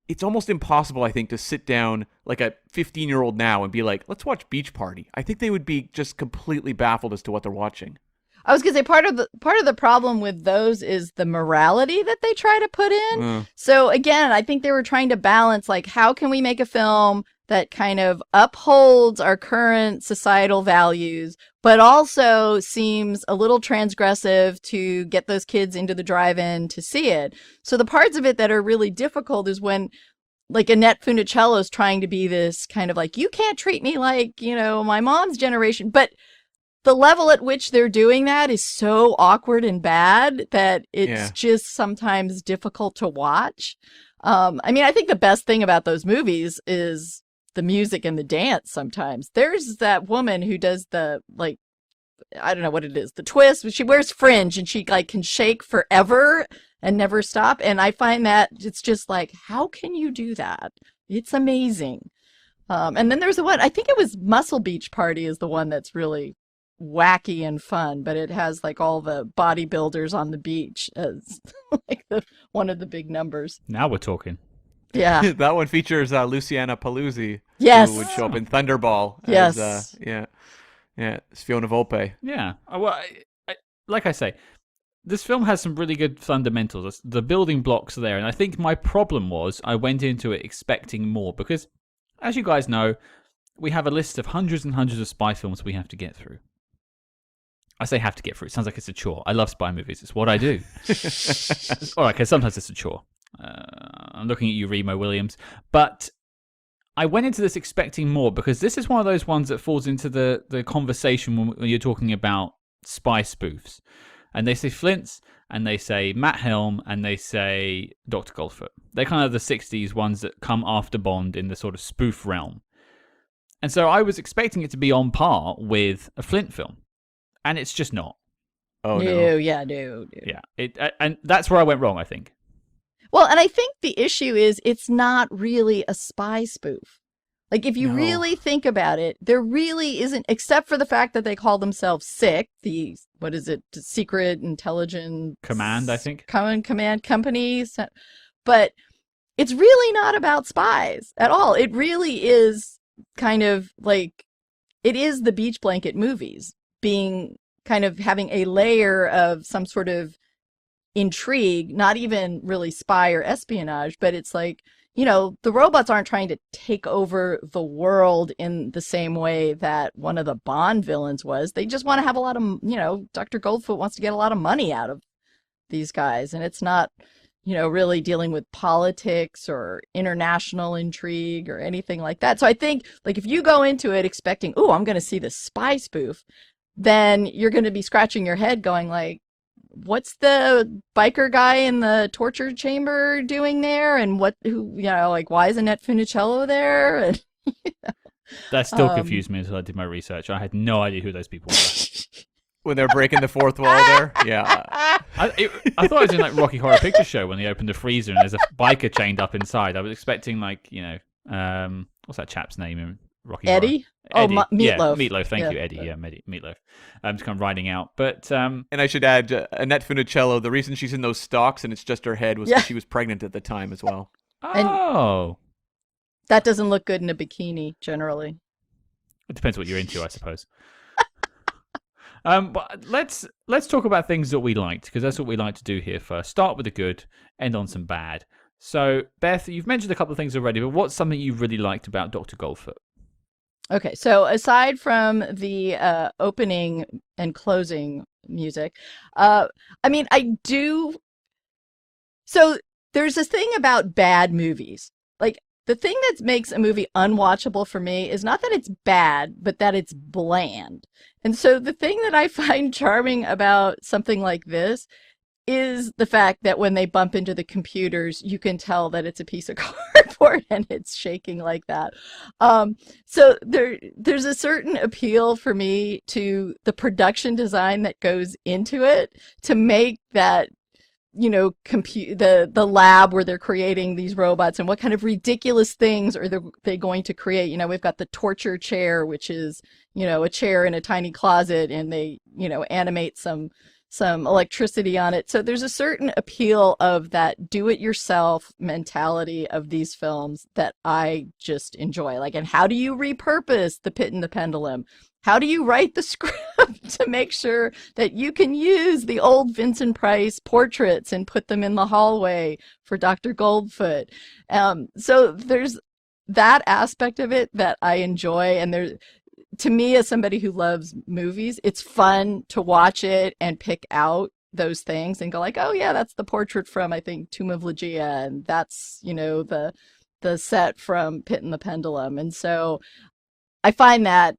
it's almost impossible, I think, to sit down like a 15-year-old now and be like, let's watch Beach Party. I think they would be just completely baffled as to what they're watching. I was gonna say part of the problem with those is the morality that they try to put in. So again, I think they were trying to balance, like, how can we make a film that kind of upholds our current societal values, but also seems a little transgressive to get those kids into the drive-in to see it. So the parts of it that are really difficult is when, like, Annette Funicello's trying to be this kind of like, you can't treat me like, my mom's generation, but the level at which they're doing that is so awkward and bad that it's just sometimes difficult to watch. I think the best thing about those movies is the music and the dance sometimes. There's that woman who does the, like, I don't know what it is, the twist. She wears fringe and she, like, can shake forever and never stop. And I find that it's just like, how can you do that? It's amazing. And then there's the one, I think it was Muscle Beach Party is the one that's really wacky and fun, but it has like all the bodybuilders on the beach as like one of the big numbers. Now we're talking. Yeah. That one features Luciana Paluzzi, yes, who would show up in Thunderball. Yes. As, it's Fiona Volpe. Yeah. Well, I, like I say, this film has some really good fundamentals. The building blocks are there, and I think my problem was I went into it expecting more because, as you guys know, we have a list of hundreds and hundreds of spy films we have to get through. I say have to get through. It sounds like it's a chore. I love spy movies. It's what I do. All right, because sometimes it's a chore. I'm looking at you, Remo Williams. But I went into this expecting more because this is one of those ones that falls into the conversation when you're talking about spy spoofs. And they say Flints, and they say Matt Helm, and they say Dr. Goldfoot. They're kind of the 60s ones that come after Bond in the sort of spoof realm. And so I was expecting it to be on par with a Flint film. And it's just not. Oh, no. Yeah. And that's where I went wrong, I think. Well, and I think the issue is it's not really a spy spoof. Like, if you really think about it, there really isn't, except for the fact that they call themselves SICK, the, what is it, Secret Intelligence... Command, I think. Command Company. But it's really not about spies at all. It really is kind of like, it is the Beach Blanket movies being kind of having a layer of some sort of intrigue, not even really spy or espionage, but it's like, you know, the robots aren't trying to take over the world in the same way that one of the Bond villains was. They just want to have a lot of, you know, Dr. Goldfoot wants to get a lot of money out of these guys. And it's not, you know, really dealing with politics or international intrigue or anything like that. So I think, like, if you go into it expecting, oh, I'm going to see this spy spoof, then you're going to be scratching your head going like, what's the biker guy in the torture chamber doing there? And why isn't Annette Funicello there? And, that still confused me until I did my research. I had no idea who those people were. When they're breaking the fourth wall there? Yeah. I thought it was in like Rocky Horror Picture Show when they opened the freezer and there's a biker chained up inside. I was expecting like, you know, what's that chap's name in Rocky Eddie? Horror? Eddie. Meatloaf. Yeah, Meatloaf. Thank you, Eddie. Yeah, Meatloaf. Just kind of riding out. But and I should add, Annette Funicello, the reason she's in those stocks and it's just her head was because she was pregnant at the time as well. Oh. That doesn't look good in a bikini, generally. It depends what you're into, I suppose. But let's talk about things that we liked, because that's what we like to do here first. Start with the good, end on some bad. So, Beth, you've mentioned a couple of things already, but what's something you really liked about Dr. Goldfoot? Okay, so aside from the opening and closing music, I mean, I do... So there's this thing about bad movies. Like, the thing that makes a movie unwatchable for me is not that it's bad, but that it's bland. And so the thing that I find charming about something like this is the fact that when they bump into the computers, you can tell that it's a piece of cardboard and it's shaking like that. So there's a certain appeal for me to the production design that goes into it to make that, you know, the lab where they're creating these robots and what kind of ridiculous things are they going to create. You know, we've got the torture chair, which is, you know, a chair in a tiny closet, and they, you know, animate some electricity on it. So there's a certain appeal of that do-it-yourself mentality of these films that I just enjoy. Like, and how do you repurpose the Pit and the Pendulum? How do you write the script to make sure that you can use the old Vincent Price portraits and put them in the hallway for Dr. Goldfoot? So there's that aspect of it that I enjoy, and to me, as somebody who loves movies, it's fun to watch it and pick out those things and go like, oh yeah, that's the portrait from, I think, Tomb of Ligeia, and that's, you know, the set from Pit and the Pendulum. And so I find that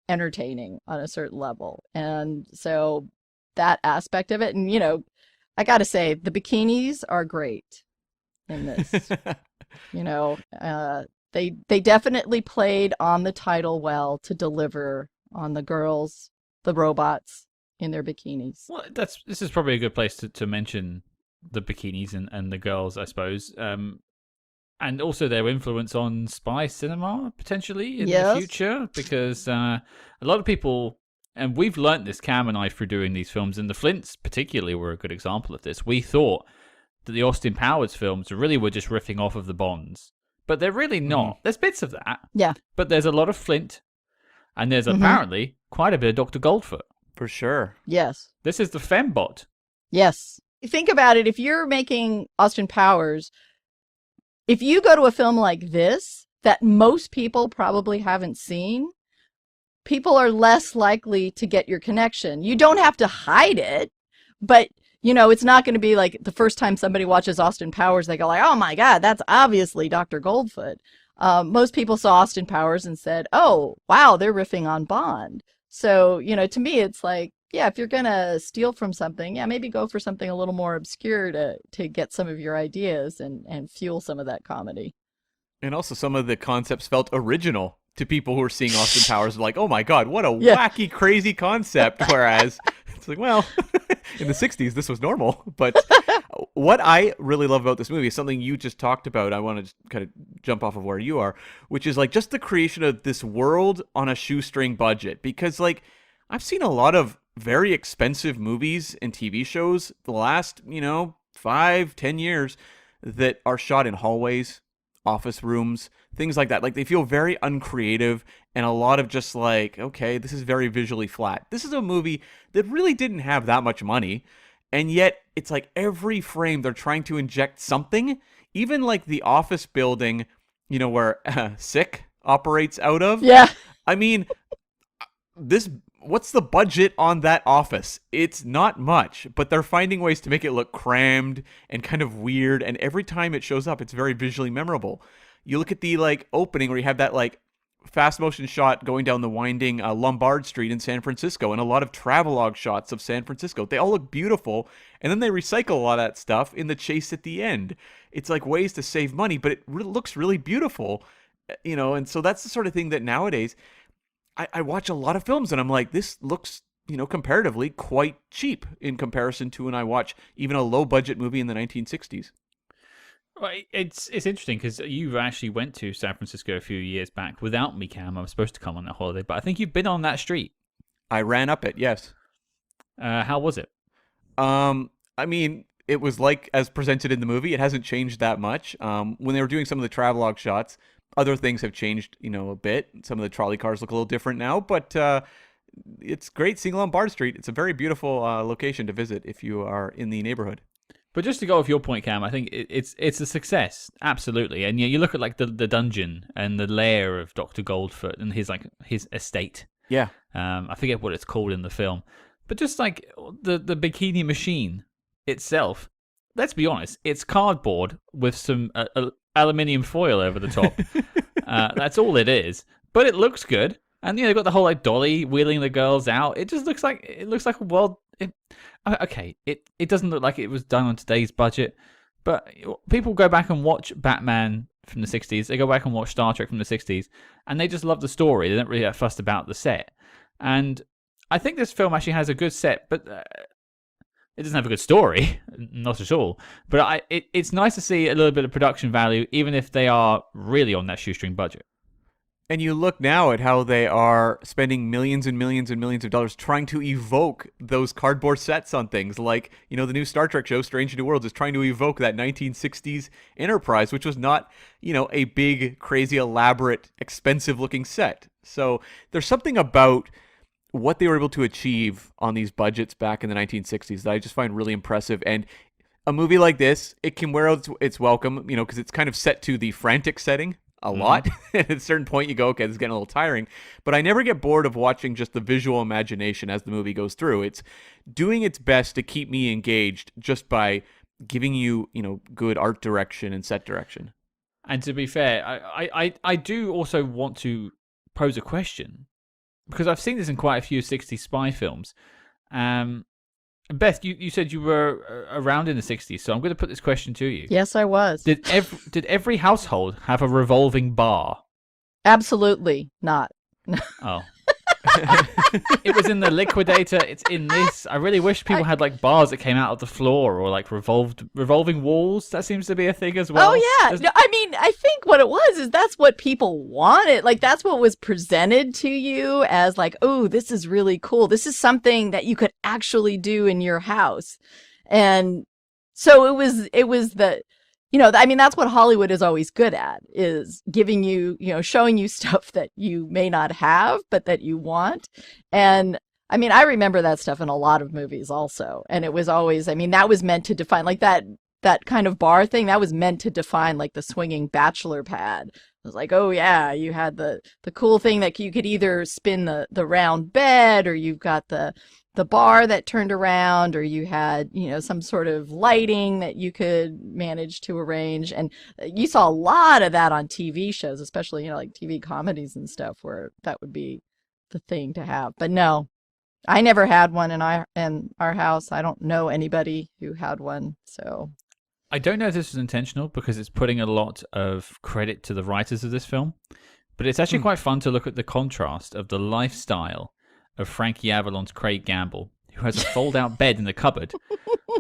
entertaining on a certain level. And so that aspect of it, and, you know, I gotta say, the bikinis are great in this. You know, They definitely played on the title well to deliver on the girls, the robots in their bikinis. Well, this is probably a good place to mention the bikinis and the girls, I suppose, and also their influence on spy cinema potentially in the future, because a lot of people, and we've learnt this, Cam and I, through doing these films, and the Flints particularly were a good example of this. We thought that the Austin Powers films really were just riffing off of the Bonds. But they're really not. There's bits of that. Yeah. But there's a lot of Flint, and there's apparently quite a bit of Dr. Goldfoot. For sure. Yes. This is the fembot. Yes. Think about it. If you're making Austin Powers, if you go to a film like this that most people probably haven't seen, people are less likely to get your connection. You don't have to hide it, but it's not going to be like the first time somebody watches Austin Powers, they go like, oh my God, that's obviously Dr. Goldfoot. Most people saw Austin Powers and said, oh, wow, they're riffing on Bond. So, to me, it's like, yeah, if you're going to steal from something, yeah, maybe go for something a little more obscure to get some of your ideas and fuel some of that comedy. And also some of the concepts felt original to people who were seeing Austin Powers, like, oh my God, what a wacky, crazy concept. Whereas it's like, well, in the 60s, this was normal. But what I really love about this movie is something you just talked about. I want to just kind of jump off of where you are, which is like just the creation of this world on a shoestring budget. Because like I've seen a lot of very expensive movies and TV shows the last, 5-10 years that are shot in hallways, office rooms, things like that. Like they feel very uncreative and a lot of just like, okay, this is very visually flat. This is a movie that really didn't have that much money, and yet it's like every frame they're trying to inject something. Even like the office building, where Sick operates out of. Yeah. I mean, what's the budget on that office? It's not much, but they're finding ways to make it look crammed and kind of weird, and every time it shows up, it's very visually memorable. You look at the like opening where you have that like fast motion shot going down the winding Lombard Street in San Francisco, and a lot of travelogue shots of San Francisco. They all look beautiful, and then they recycle a lot of that stuff in the chase at the end. It's like ways to save money, but it looks really beautiful, and so that's the sort of thing that nowadays I watch a lot of films and I'm like, this looks, comparatively quite cheap in comparison to when I watch even a low budget movie in the 1960s. Well, it's interesting because you actually went to San Francisco a few years back without me, Cam. I was supposed to come on that holiday, but I think you've been on that street. I ran up it, yes. How was it? I mean, it was like as presented in the movie. It hasn't changed that much. When they were doing some of the travelogue shots, other things have changed, a bit. Some of the trolley cars look a little different now, but it's great seeing Lombard Street. It's a very beautiful location to visit if you are in the neighborhood. But just to go with your point, Cam, I think it's a success, absolutely. And you look at like the dungeon and the lair of Dr. Goldfoot and his estate. Yeah. I forget what it's called in the film, but just like the Bikini Machine itself. Let's be honest, it's cardboard with some aluminium foil over the top. That's all it is. But it looks good, and they've got the whole like dolly wheeling the girls out. It just looks like a world. Okay, it doesn't look like it was done on today's budget, but people go back and watch Batman from the 60s. They go back and watch Star Trek from the 60s, and they just love the story. They don't really get fussed about the set. And I think this film actually has a good set, but it doesn't have a good story, not at all. But it's nice to see a little bit of production value, even if they are really on that shoestring budget. And you look now at how they are spending millions and millions and millions of dollars trying to evoke those cardboard sets on things. Like, the new Star Trek show, Strange New Worlds, is trying to evoke that 1960s Enterprise, which was not, a big, crazy, elaborate, expensive-looking set. So there's something about what they were able to achieve on these budgets back in the 1960s that I just find really impressive. And a movie like this, it can wear out its welcome, because it's kind of set to the frantic setting a lot. At a certain point you go, okay, this is getting a little tiring, but I never get bored of watching just the visual imagination as the movie goes through. It's doing its best to keep me engaged just by giving you, good art direction and set direction. And to be fair, I do also want to pose a question, because I've seen this in quite a few 60s spy films. Beth, you said you were around in the 60s, so I'm going to put this question to you. Yes, I was. Did every household have a revolving bar? Absolutely not. Oh. It was in the Liquidator. It's in this. I really wish people had like bars that came out of the floor, or like revolving walls. That seems to be a thing as well. Oh yeah. No, I mean, I think what it was is that's what people wanted. Like that's what was presented to you as like, oh, this is really cool. This is something that you could actually do in your house. And so it was the, I mean, that's what Hollywood is always good at, is giving you, showing you stuff that you may not have, but that you want. And I mean, I remember that stuff in a lot of movies also. And it was always, I mean, that was meant to define like that kind of bar thing. That was meant to define like the swinging bachelor pad. It was like, oh yeah, you had the cool thing that you could either spin the round bed, or you've got the bar that turned around, or you had, some sort of lighting that you could manage to arrange. And you saw a lot of that on TV shows, especially, like TV comedies and stuff, where that would be the thing to have. But no, I never had one in our house. I don't know anybody who had one, so. I don't know if this was intentional, because it's putting a lot of credit to the writers of this film, but it's actually quite fun to look at the contrast of the lifestyle of Frankie Avalon's Craig Gamble, who has a fold-out bed in the cupboard,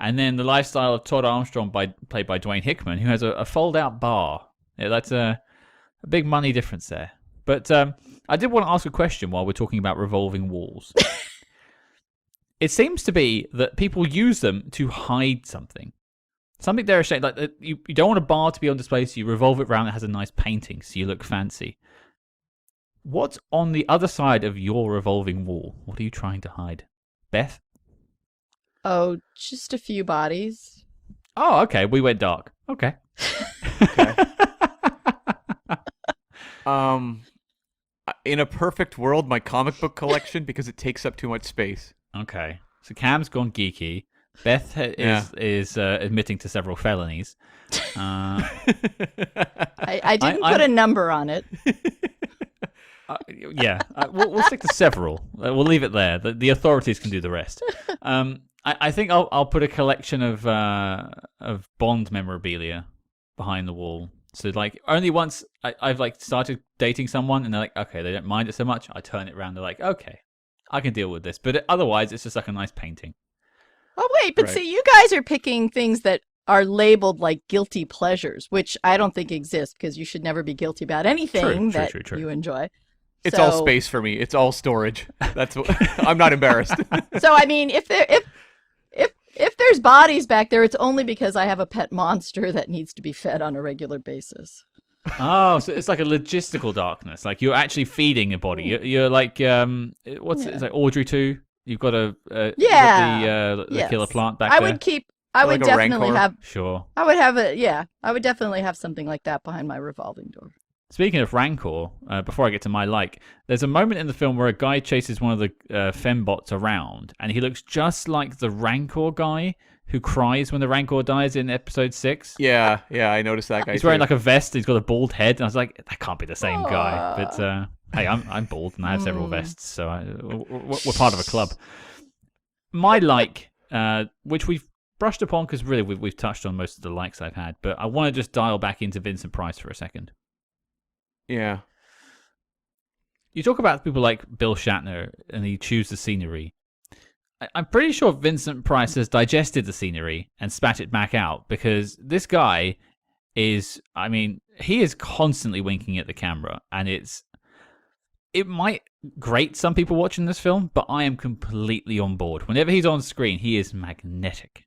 and then the lifestyle of Todd Armstrong, played by Dwayne Hickman, who has a fold-out bar. Yeah, that's a big money difference there. But I did want to ask a question while we're talking about revolving walls. It seems to be that people use them to hide something. Something they're ashamed, like you don't want a bar to be on display, so you revolve it around. It has a nice painting, so you look fancy. What's on the other side of your revolving wall? What are you trying to hide? Beth? Oh, just a few bodies. Oh, okay. We went dark. Okay. Okay. In a perfect world, my comic book collection, because it takes up too much space. Okay. So Cam's gone geeky. Beth is admitting to several felonies. I didn't put a number on it. We'll stick to several. We'll leave it there. The authorities can do the rest. I think I'll put a collection of Bond memorabilia behind the wall. So like only once I've like started dating someone and they're like, okay, they don't mind it so much. I turn it around. They're like, okay, I can deal with this. But otherwise, it's just like a nice painting. Oh wait, but see, you guys are picking things that are labeled like guilty pleasures, which I don't think exist, because you should never be guilty about anything that you enjoy. It's all space for me. It's all storage. That's what, I'm not embarrassed. So I mean, if there's bodies back there, it's only because I have a pet monster that needs to be fed on a regular basis. Oh, so it's like a logistical darkness. Like you're actually feeding a body. You're like it's like Audrey 2. You've got the killer plant back there. I would definitely have. Sure. I would have I would definitely have something like that behind my revolving door. Speaking of Rancor, before I get to my there's a moment in the film where a guy chases one of the fembots around, and he looks just like the Rancor guy who cries when the Rancor dies in episode 6. Yeah, I noticed that guy. He's wearing like a vest. He's got a bald head, and I was like, that can't be the same guy. But hey, I'm bald and I have several vests, so we're part of a club. My which we've brushed upon because really we've touched on most of the likes I've had, but I want to just dial back into Vincent Price for a second. Yeah. You talk about people like Bill Shatner and he chews the scenery. I'm pretty sure Vincent Price has digested the scenery and spat it back out, because this guy he is constantly winking at the camera, and it might grate some people watching this film, but I am completely on board. Whenever he's on screen, he is magnetic.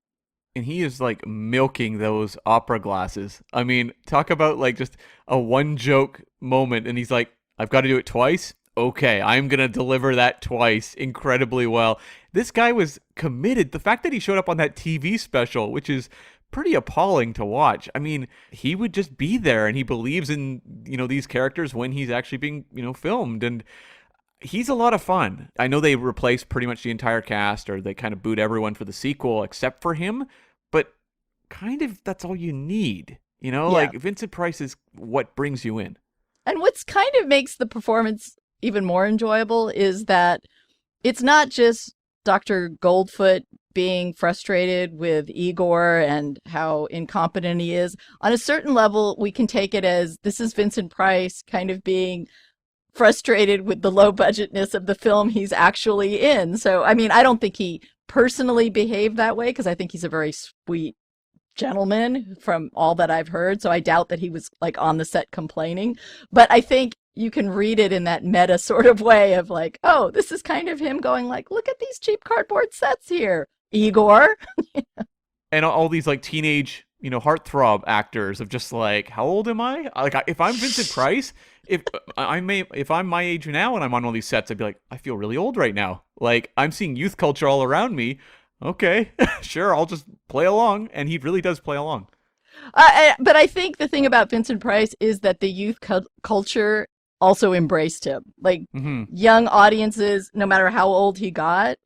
And he is like milking those opera glasses. I mean, talk about like just a one joke moment, and he's like, I've got to do it twice. Okay, I'm going to deliver that twice incredibly well. This guy was committed. The fact that he showed up on that TV special, which is pretty appalling to watch. I mean, he would just be there, and he believes in, these characters when he's actually being, filmed. And he's a lot of fun. I know they replaced pretty much the entire cast, or they kind of boot everyone for the sequel except for him, but kind of that's all you need. Like Vincent Price is what brings you in. And what's kind of makes the performance even more enjoyable is that it's not just Dr. Goldfoot being frustrated with Igor and how incompetent he is. On a certain level, we can take it as this is Vincent Price kind of being frustrated with the low budgetness of the film he's actually in. So, I mean, I don't think he personally behaved that way, because I think he's a very sweet gentleman from all that I've heard. So I doubt that he was like on the set complaining. But I think you can read it in that meta sort of way of like, oh, this is kind of him going like, look at these cheap cardboard sets here, Igor. And all these like teenage, heartthrob actors of just like, how old am I? Like, if I'm Vincent Price, if I'm my age now and I'm on all these sets, I'd be like, I feel really old right now. Like, I'm seeing youth culture all around me. Okay, sure, I'll just play along. And he really does play along. But I think the thing about Vincent Price is that the youth culture also embraced him. Like young audiences, no matter how old he got,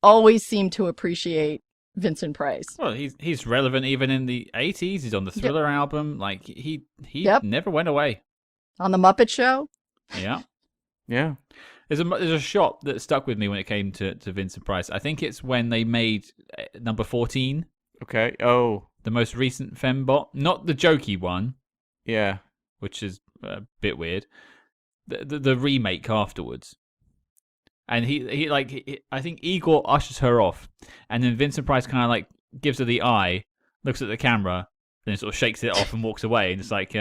always seemed to appreciate Vincent Price. Well, he's relevant even in the 80s. He's on the Thriller album. Like he never went away. On the Muppet Show. Yeah. Yeah. There's a shot that stuck with me when it came to Vincent Price. I think it's when they made number 14. Okay. Oh. The most recent Fembot. Not the jokey one. Yeah. Which is a bit weird. The remake afterwards. And I think Igor ushers her off. And then Vincent Price kind of like gives her the eye, looks at the camera, then sort of shakes it off and walks away. And it's like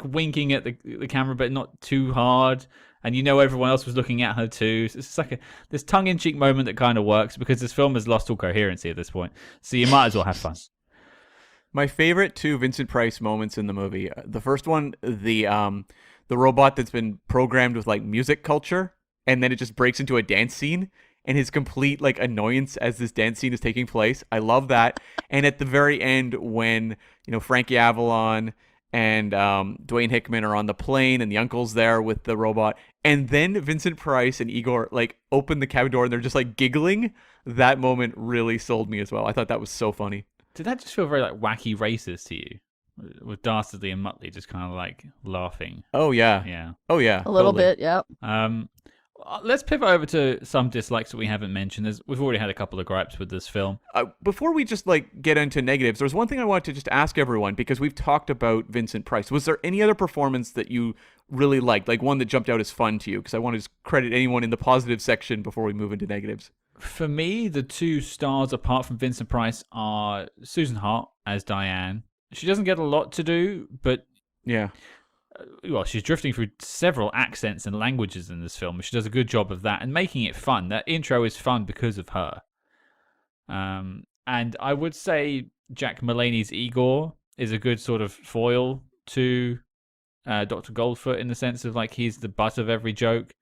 winking at the camera, but not too hard. And everyone else was looking at her too. So it's like this tongue-in-cheek moment that kind of works because this film has lost all coherency at this point. So you might as well have fun. My favorite two Vincent Price moments in the movie. The first one, the robot that's been programmed with like music culture, and then it just breaks into a dance scene, and his complete like annoyance as this dance scene is taking place. I love that. And at the very end, when Frankie Avalon and Dwayne Hickman are on the plane, and the uncle's there with the robot, and then Vincent Price and Igor like open the cabin door and they're just like giggling. That moment really sold me as well. I thought that was so funny. Did that just feel very like wacky racist to you? With Dastardly and Muttley just kind of like laughing. Oh yeah. Yeah. Oh yeah. A little bit, yep. Let's pivot over to some dislikes that we haven't mentioned. We've already had a couple of gripes with this film. Before we just like get into negatives, there's one thing I wanted to just ask everyone, because we've talked about Vincent Price. Was there any other performance that you really liked, like one that jumped out as fun to you? Because I want to credit anyone in the positive section before we move into negatives. For me, the two stars apart from Vincent Price are Susan Hart as Diane. She doesn't get a lot to do, but yeah. Well, she's drifting through several accents and languages in this film. She does a good job of that and making it fun. That intro is fun because of her. And I would say Jack Mullaney's Igor is a good sort of foil to Dr. Goldfoot in the sense of like he's the butt of every joke.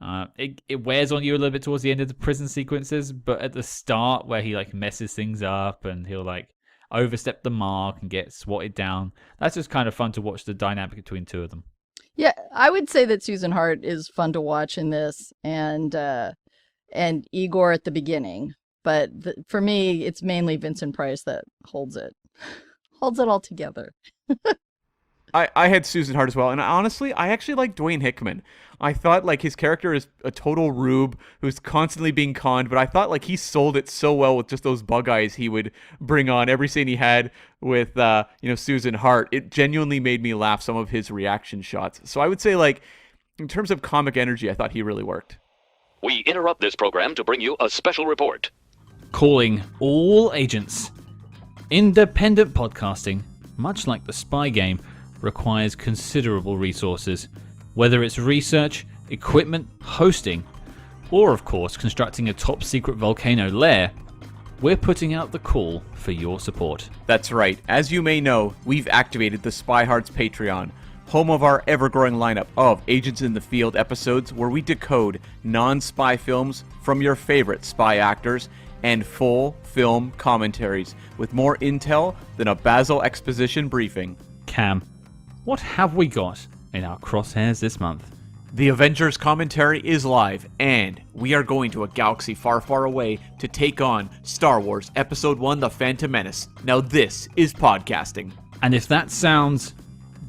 It wears on you a little bit towards the end of the prison sequences, but at the start where he like messes things up and he'll like overstep the mark and get swatted down, that's just kind of fun to watch the dynamic between two of them. Yeah, I would say that Susan Hart is fun to watch in this, and Igor at the beginning. But for me, it's mainly Vincent Price that holds it all together. I had Susan Hart as well, and honestly, I actually like Dwayne Hickman. I thought like his character is a total rube who's constantly being conned, but I thought like he sold it so well with just those bug eyes he would bring on every scene he had with Susan Hart. It genuinely made me laugh, some of his reaction shots. So I would say like in terms of comic energy, I thought he really worked. We interrupt this program to bring you a special report. Calling all agents. Independent podcasting, much like the spy game, requires considerable resources, whether it's research, equipment, hosting, or of course constructing a top secret volcano lair. We're putting out the call for your support. That's right. As you may know, we've activated the SpyHards Patreon, home of our ever-growing lineup of Agents in the Field episodes where we decode non-spy films from your favorite spy actors, and full film commentaries with more intel than a Basil exposition briefing. Cam, what have we got in our crosshairs this month? The Avengers commentary is live, and we are going to a galaxy far, far away to take on Star Wars Episode 1, The Phantom Menace. Now this is podcasting. And if that sounds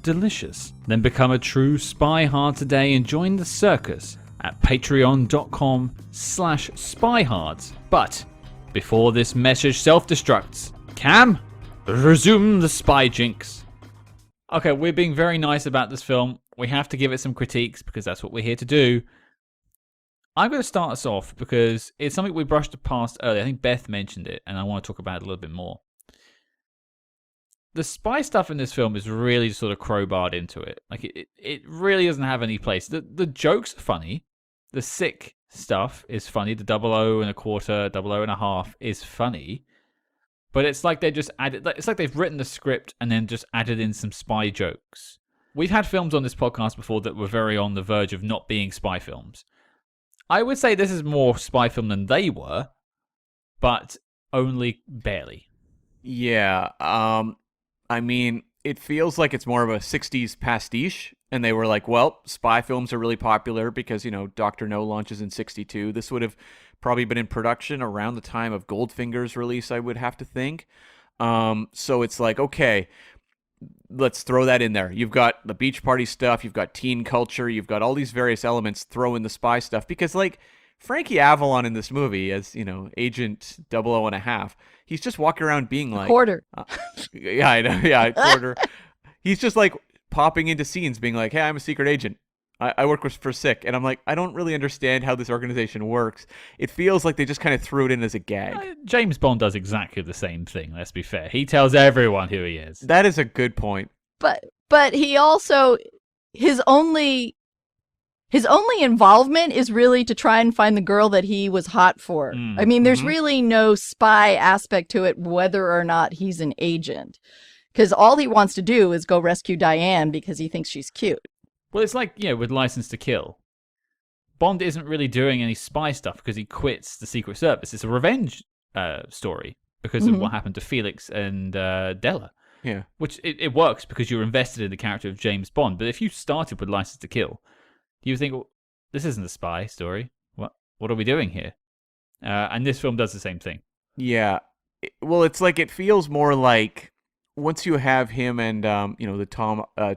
delicious, then become a true spy hard today and join the circus at patreon.com/spyhards. But before this message self-destructs, Cam, resume the spy jinx. Okay, we're being very nice about this film. We have to give it some critiques because that's what we're here to do. I'm going to start us off because it's something we brushed past earlier. I think Beth mentioned it, and I want to talk about it a little bit more. The spy stuff in this film is really sort of crowbarred into it. Like it really doesn't have any place. The jokes are funny. The sick stuff is funny. The 00 and a quarter, 00 and a half is funny. But it's like they just added. It's like they've written the script and then just added in some spy jokes. We've had films on this podcast before that were very on the verge of not being spy films. I would say this is more spy film than they were, but only barely. Yeah. I mean, it feels like it's more of a 60s pastiche. And they were like, well, spy films are really popular because, Dr. No launches in 62. This would have probably been in production around the time of Goldfinger's release, I would have to think. So it's like, okay, let's throw that in there. You've got the beach party stuff. You've got teen culture. You've got all these various elements. Throw in the spy stuff. Because, like, Frankie Avalon in this movie as, Agent 00.5, he's just walking around being like... Quarter. Yeah, I know. Yeah, quarter. He's just like popping into scenes being like, hey, I'm a secret agent. I work for SICK. And I'm like, I don't really understand how this organization works. It feels like they just kind of threw it in as a gag. James Bond does exactly the same thing, let's be fair. He tells everyone who he is. That is a good point. But he also, his only involvement is really to try and find the girl that he was hot for. I mean, there's really no spy aspect to it, whether or not he's an agent. Because all he wants to do is go rescue Diane because he thinks she's cute. Well, it's like, with License to Kill. Bond isn't really doing any spy stuff because he quits the Secret Service. It's a revenge story because of what happened to Felix and Della. Yeah. Which it works because you're invested in the character of James Bond. But if you started with License to Kill, you think, well, this isn't a spy story. What are we doing here? And this film does the same thing. Yeah. Well, it's like it feels more like once you have him and the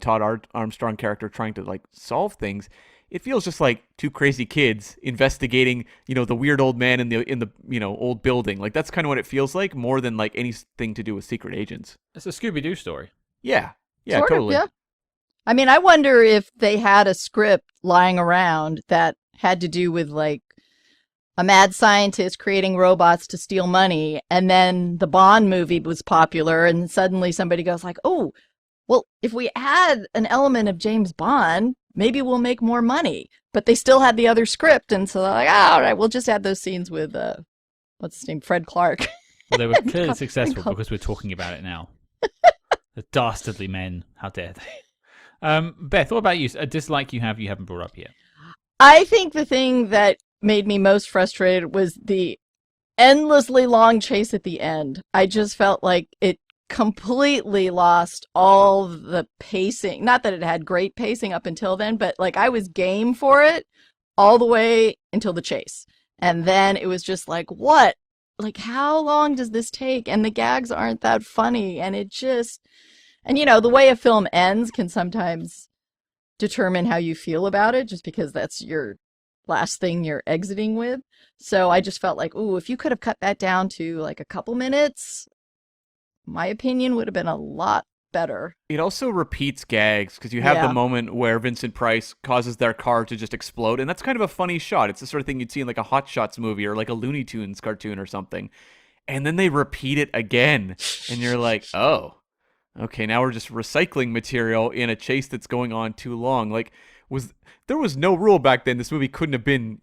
Todd Armstrong character trying to like solve things, it feels just like two crazy kids investigating the weird old man in the old building. Like that's kind of what it feels like, more than like anything to do with secret agents. It's a Scooby-Doo story. Yeah, Sort totally. Of, yeah. I mean, I wonder if they had a script lying around that had to do with like a mad scientist creating robots to steal money, and then the Bond movie was popular, and suddenly somebody goes like, oh, well, if we add an element of James Bond, maybe we'll make more money. But they still had the other script, and so they're like, all right, we'll just add those scenes with, what's his name, Fred Clark. Well, they were clearly successful because we're talking about it now. The dastardly men, how dare they? Beth, what about you? A dislike you haven't brought up yet? I think the thing that made me most frustrated was the endlessly long chase at the end. I just felt like it completely lost all the pacing. Not that it had great pacing up until then, but like I was game for it all the way until the chase. And then it was just like, what? Like, how long does this take? And the gags aren't that funny. And it just, and the way a film ends can sometimes determine how you feel about it, just because that's your last thing you're exiting with. So I just felt like, ooh, if you could have cut that down to like a couple minutes, my opinion would have been a lot better. It also repeats gags because you have the moment where Vincent Price causes their car to just explode, and that's kind of a funny shot. It's the sort of thing you'd see in like a Hot Shots movie or like a Looney Tunes cartoon or something. And then they repeat it again, and you're like, oh, okay, now we're just recycling material in a chase that's going on too long. Like, there was no rule back then. This movie couldn't have been,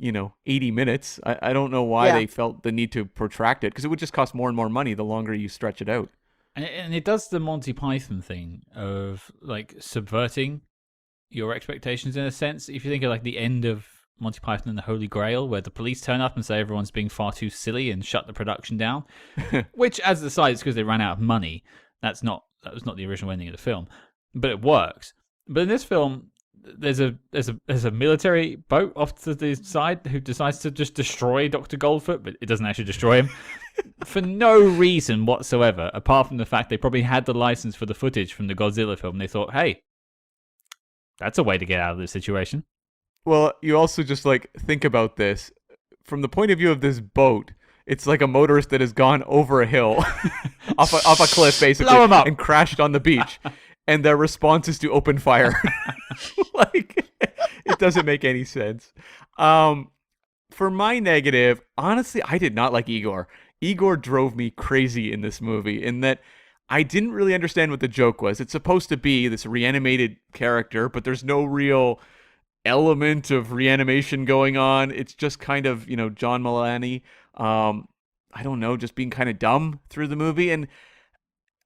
80 minutes. I don't know why they felt the need to protract it, because it would just cost more and more money the longer you stretch it out. And it does the Monty Python thing of like subverting your expectations in a sense. If you think of like the end of Monty Python and the Holy Grail, where the police turn up and say everyone's being far too silly and shut the production down, which, as the side, is because they ran out of money. That was not the original ending of the film, but it works. But in this film, there's a military boat off to the side who decides to just destroy Dr. Goldfoot, but it doesn't actually destroy him for no reason whatsoever, apart from the fact they probably had the license for the footage from the Godzilla film. They thought, hey, that's a way to get out of this situation. Well, you also just like think about this from the point of view of this boat. It's like a motorist that has gone over a hill off a cliff, basically, blow him up, and crashed on the beach. And their response is to open fire. Like, it doesn't make any sense. For my negative, honestly, I did not like Igor. Igor drove me crazy in this movie in that I didn't really understand what the joke was. It's supposed to be this reanimated character, but there's no real element of reanimation going on. It's just kind of, John Mullaney, I don't know, just being kind of dumb through the movie. And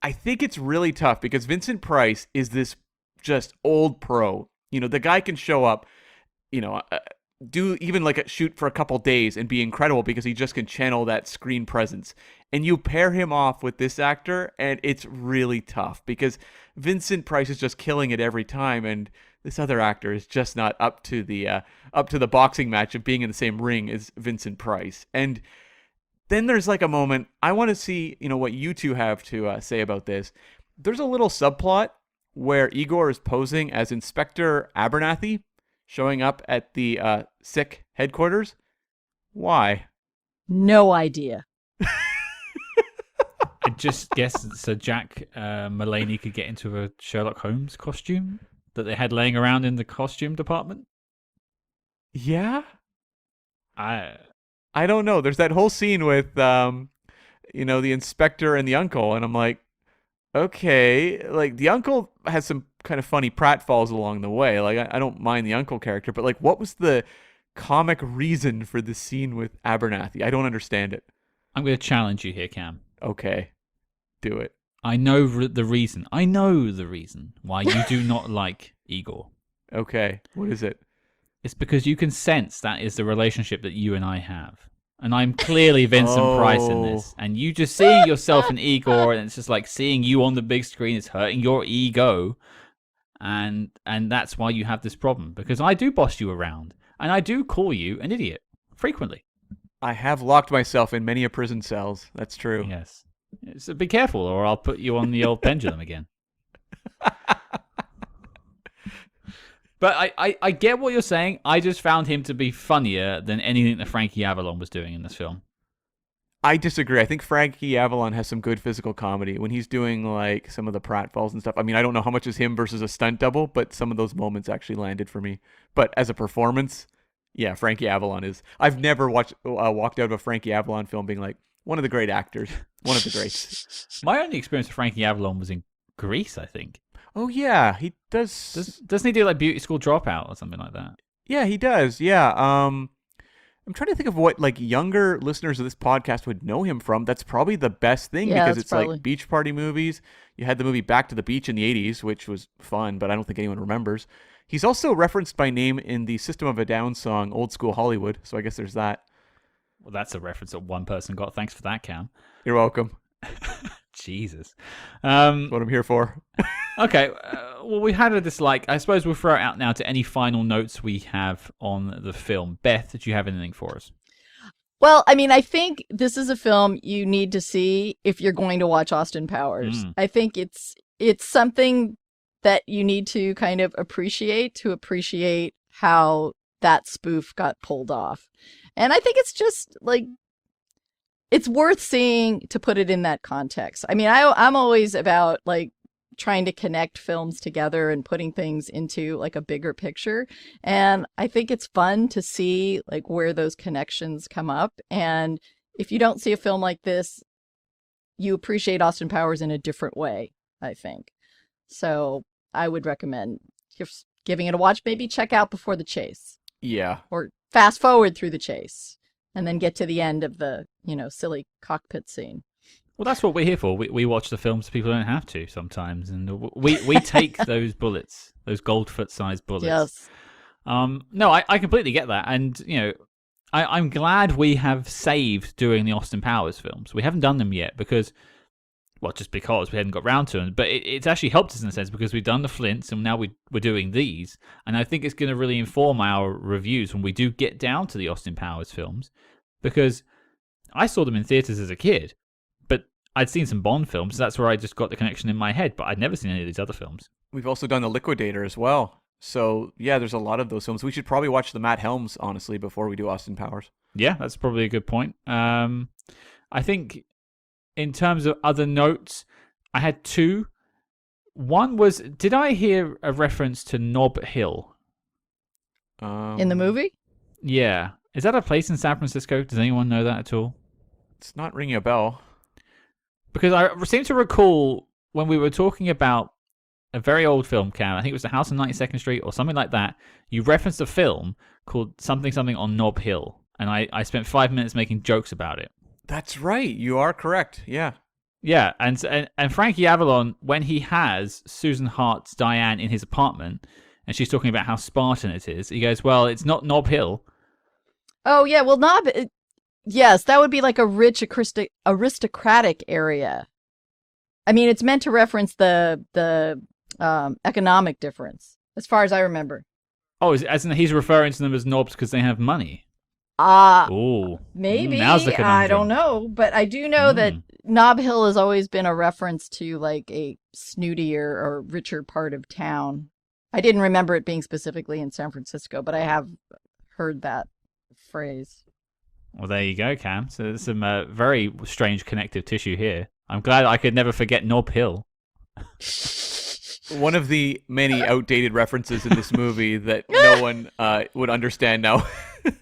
I think it's really tough because Vincent Price is this just old pro. The guy can show up, do even like a shoot for a couple days and be incredible because he just can channel that screen presence. And you pair him off with this actor, and it's really tough because Vincent Price is just killing it every time, and this other actor is just not up to the boxing match of being in the same ring as Vincent Price. And then there's like a moment, I want to see, what you two have to say about this. There's a little subplot where Igor is posing as Inspector Abernathy, showing up at the sick headquarters. Why? No idea. I just guess so Jack Mullaney could get into a Sherlock Holmes costume that they had laying around in the costume department. Yeah? I don't know. There's that whole scene with, the inspector and the uncle, and I'm like, okay, like the uncle has some kind of funny pratfalls along the way. Like I don't mind the uncle character, but like, what was the comic reason for the scene with Abernathy? I don't understand it. I'm going to challenge you here, Cam. Okay, do it. I know the reason. I know the reason why you do not like Igor. Okay, what is it? It's because you can sense that is the relationship that you and I have. And I'm clearly Vincent Price in this. And you just seeing yourself in Igor, and it's just like seeing you on the big screen is hurting your ego. And that's why you have this problem. Because I do boss you around. And I do call you an idiot. Frequently. I have locked myself in many a prison cells. That's true. Yes. So be careful, or I'll put you on the old pendulum again. But I get what you're saying. I just found him to be funnier than anything that Frankie Avalon was doing in this film. I disagree. I think Frankie Avalon has some good physical comedy when he's doing like some of the pratfalls and stuff. I mean, I don't know how much is him versus a stunt double, but some of those moments actually landed for me. But as a performance, yeah, Frankie Avalon is. I've never walked out of a Frankie Avalon film being like, one of the great actors, one of the greats. My only experience with Frankie Avalon was in Greece, I think. Oh yeah, he does. Doesn't he do like Beauty School Dropout or something like that? Yeah, he does. Yeah. I'm trying to think of what like younger listeners of this podcast would know him from. That's probably the best thing because it's probably like beach party movies. You had the movie Back to the Beach in the 80s, which was fun, but I don't think anyone remembers. He's also referenced by name in the System of a Down song Old School Hollywood, so I guess there's that. Well, that's a reference that one person got. Thanks for that, Cam. You're welcome. Jesus. That's what I'm here for. Okay, well, we had a dislike. I suppose we'll throw it out now to any final notes we have on the film. Beth, did you have anything for us? Well, I mean, I think this is a film you need to see if you're going to watch Austin Powers. I think it's something that you need to kind of appreciate how that spoof got pulled off. And I think it's just like, it's worth seeing to put it in that context. I mean, I'm always about like trying to connect films together and putting things into like a bigger picture. And I think it's fun to see like where those connections come up. And if you don't see a film like this, you appreciate Austin Powers in a different way, I think. So I would recommend just giving it a watch. Maybe check out Before the Chase. Yeah. Or fast forward through the chase and then get to the end of the, silly cockpit scene. Well, that's what we're here for. We watch the films people don't have to sometimes, and we take those bullets, those Goldfoot-sized bullets. Yes. No, I completely get that, and I'm glad we have saved doing the Austin Powers films. We haven't done them yet because we hadn't got round to them. But it's actually helped us in a sense because we've done the Flints, and now we're doing these, and I think it's going to really inform our reviews when we do get down to the Austin Powers films, because I saw them in theaters as a kid. I'd seen some Bond films. That's where I just got the connection in my head, but I'd never seen any of these other films. We've also done The Liquidator as well. So, yeah, there's a lot of those films. We should probably watch the Matt Helms, honestly, before we do Austin Powers. Yeah, that's probably a good point. I think in terms of other notes, I had two. One was, did I hear a reference to Nob Hill? In the movie? Yeah. Is that a place in San Francisco? Does anyone know that at all? It's not ringing a bell. Because I seem to recall when we were talking about a very old film, Cam, I think it was The House on 92nd Street or something like that, you referenced a film called something on Nob Hill, and I spent 5 minutes making jokes about it. That's right. You are correct. Yeah. Yeah, and Frankie Avalon, when he has Susan Hart's Diane in his apartment, and she's talking about how Spartan it is, he goes, well, it's not Nob Hill. Oh yeah, well, yes, that would be like a rich aristocratic area. I mean, it's meant to reference the economic difference, as far as I remember. Oh, as in he's referring to them as knobs because they have money. Oh, Maybe. now's the conundrum. I don't know, but I do know that Nob Hill has always been a reference to like a snootier or richer part of town. I didn't remember it being specifically in San Francisco, but I have heard that phrase. Well, there you go, Cam. So there's some very strange connective tissue here. I'm glad I could never forget Nob Hill. One of the many outdated references in this movie that no one would understand now.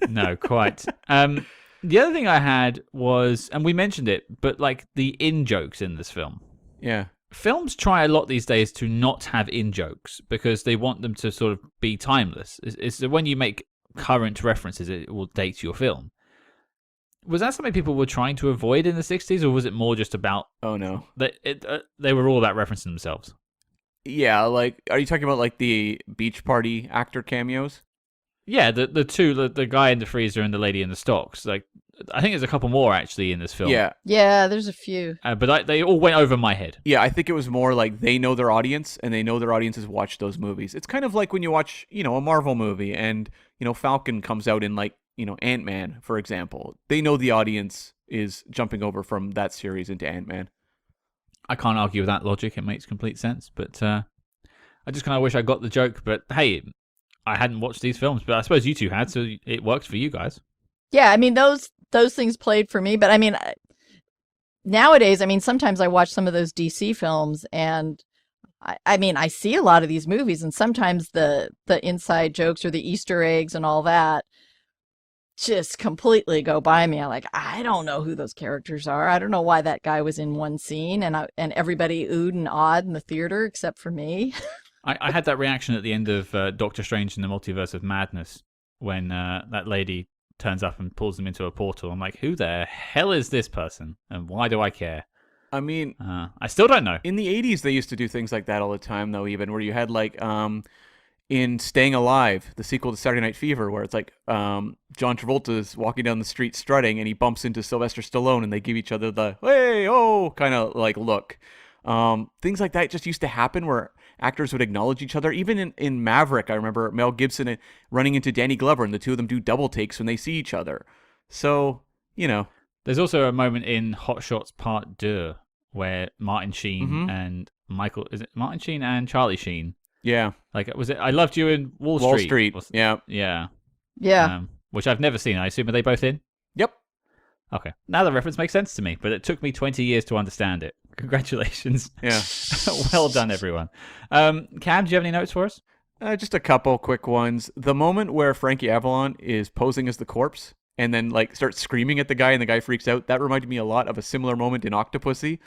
No, quite. The other thing I had was, and we mentioned it, but like the in-jokes in this film. Yeah. Films try a lot these days to not have in-jokes because they want them to sort of be timeless. It's when you make current references, it will date your film. Was that something people were trying to avoid in the 60s, or was it more just about... Oh, no. They were all about referencing themselves? Yeah, like, are you talking about, like, the beach party actor cameos? Yeah, the two, the guy in the freezer and the lady in the stocks. Like, I think there's a couple more, actually, in this film. Yeah. Yeah, there's a few. But they all went over my head. Yeah, I think it was more like they know their audience, and they know their audience has watched those movies. It's kind of like when you watch, a Marvel movie, and, Falcon comes out in, like, Ant-Man, for example. They know the audience is jumping over from that series into Ant-Man. I can't argue with that logic. It makes complete sense. But I just kind of wish I got the joke. But hey, I hadn't watched these films, but I suppose you two had, so it worked for you guys. Yeah, I mean, those things played for me. But I mean, nowadays, sometimes I watch some of those DC films, and I see a lot of these movies, and sometimes the inside jokes or the Easter eggs and all that just completely go by me. I'm like, I don't know who those characters are. I don't know why that guy was in one scene, and everybody oohed and awed in the theater except for me. I had that reaction at the end of Doctor Strange in the Multiverse of Madness when that lady turns up and pulls them into a portal. I'm like, who the hell is this person, and why do I care? I mean, I still don't know. In the 80s, they used to do things like that all the time, though, even where you had like in Staying Alive, the sequel to Saturday Night Fever, where it's like John Travolta's walking down the street strutting, and he bumps into Sylvester Stallone, and they give each other the hey oh kind of like look. Things like that just used to happen where actors would acknowledge each other. Even in Maverick, I remember Mel Gibson running into Danny Glover, and the two of them do double takes when they see each other. So, There's also a moment in Hot Shots Part 2 where Martin Sheen and is it Martin Sheen and Charlie Sheen? Yeah. Like, was it I Loved You in Wall Street? Yeah. Yeah. Yeah. Which I've never seen. I assume, are they both in? Yep. Okay. Now the reference makes sense to me, but it took me 20 years to understand it. Congratulations. Yeah. Well done, everyone. Cam, do you have any notes for us? Just a couple quick ones. The moment where Frankie Avalon is posing as the corpse and then like starts screaming at the guy and the guy freaks out, that reminded me a lot of a similar moment in Octopussy.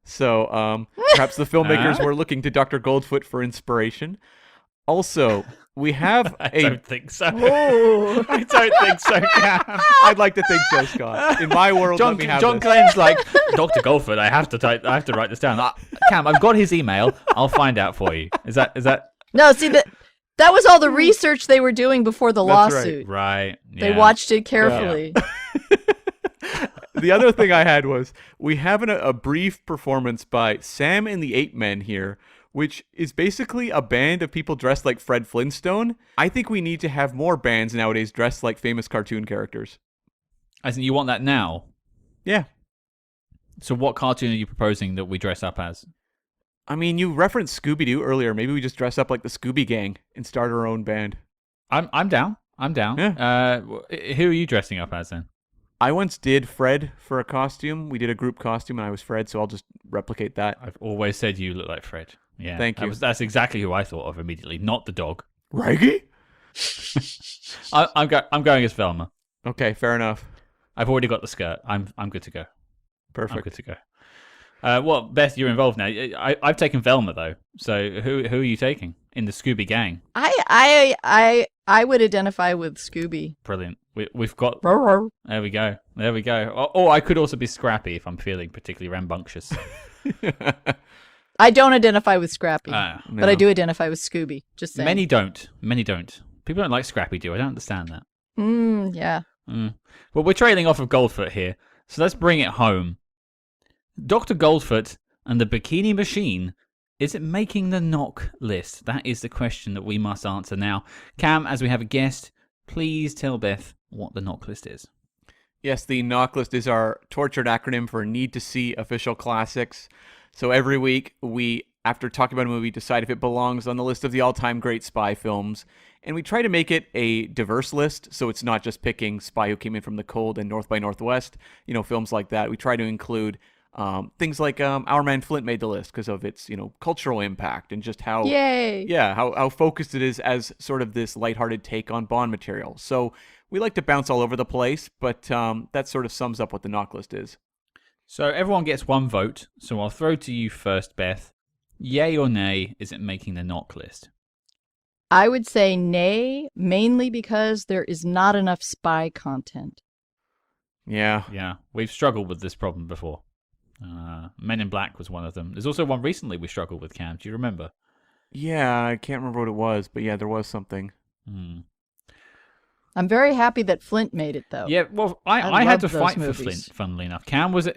So perhaps the filmmakers were looking to Dr. Goldfoot for inspiration. Also, we have I don't think so. Oh. I don't think so, Cam. I'd like to think so, Scott. In my world, let me have John this. Glenn's like, Dr. Goldfoot, I have to write this down. Cam, I've got his email. I'll find out for you. Is that? No, see, that was all the research they were doing before the That's lawsuit. Right. They watched it carefully. Yeah. The other thing I had was we have a brief performance by Sam and the Eight Men here, which is basically a band of people dressed like Fred Flintstone. I think we need to have more bands nowadays dressed like famous cartoon characters. I think you want that now? Yeah. So what cartoon are you proposing that we dress up as? I mean, you referenced Scooby-Doo earlier. Maybe we just dress up like the Scooby Gang and start our own band. I'm down. Yeah. Who are you dressing up as then? I once did Fred for a costume. We did a group costume, and I was Fred, so I'll just replicate that. I've always said you look like Fred. Yeah, Thank you. That's exactly who I thought of immediately, not the dog. Raggy? I'm going as Velma. Okay, fair enough. I've already got the skirt. I'm good to go. Perfect. I'm good to go. Well, Beth, you're involved now. I've taken Velma though. So who are you taking in the Scooby gang? I would identify with Scooby. Brilliant. We've got. Roar, roar. There we go. Or I could also be Scrappy if I'm feeling particularly rambunctious. I don't identify with Scrappy, No. but I do identify with Scooby. Just saying. Many don't. People don't like Scrappy. Do I don't understand that. Yeah. Well, we're trailing off of Goldfoot here, so let's bring it home. Dr. Goldfoot and the Bikini Machine, is it making the knock list? That is the question that we must answer now. Cam, as we have a guest, please tell Beth what the knock list is. Yes, the Knocklist is our tortured acronym for Need to See Official Classics. So every week, we, after talking about a movie, decide if it belongs on the list of the all-time great spy films. And we try to make it a diverse list, so it's not just picking Spy Who Came In From the Cold and North by Northwest, films like that. We try to include things like Our Man Flint made the list because of its, cultural impact and just how, Yay! Yeah, how focused it is as sort of this lighthearted take on Bond material. So we like to bounce all over the place, but that sort of sums up what the knock list is. So everyone gets one vote, so I'll throw to you first, Beth. Yay or nay, is it making the knock list? I would say nay, mainly because there is not enough spy content. Yeah. Yeah, we've struggled with this problem before. Men in Black was one of them. There's also one recently we struggled with, Cam. Do you remember? Yeah, I can't remember what it was, but yeah, there was something. I'm very happy that Flint made it, though. Yeah, well, I had loved to those fight movies. for Flint, funnily enough. Cam was you?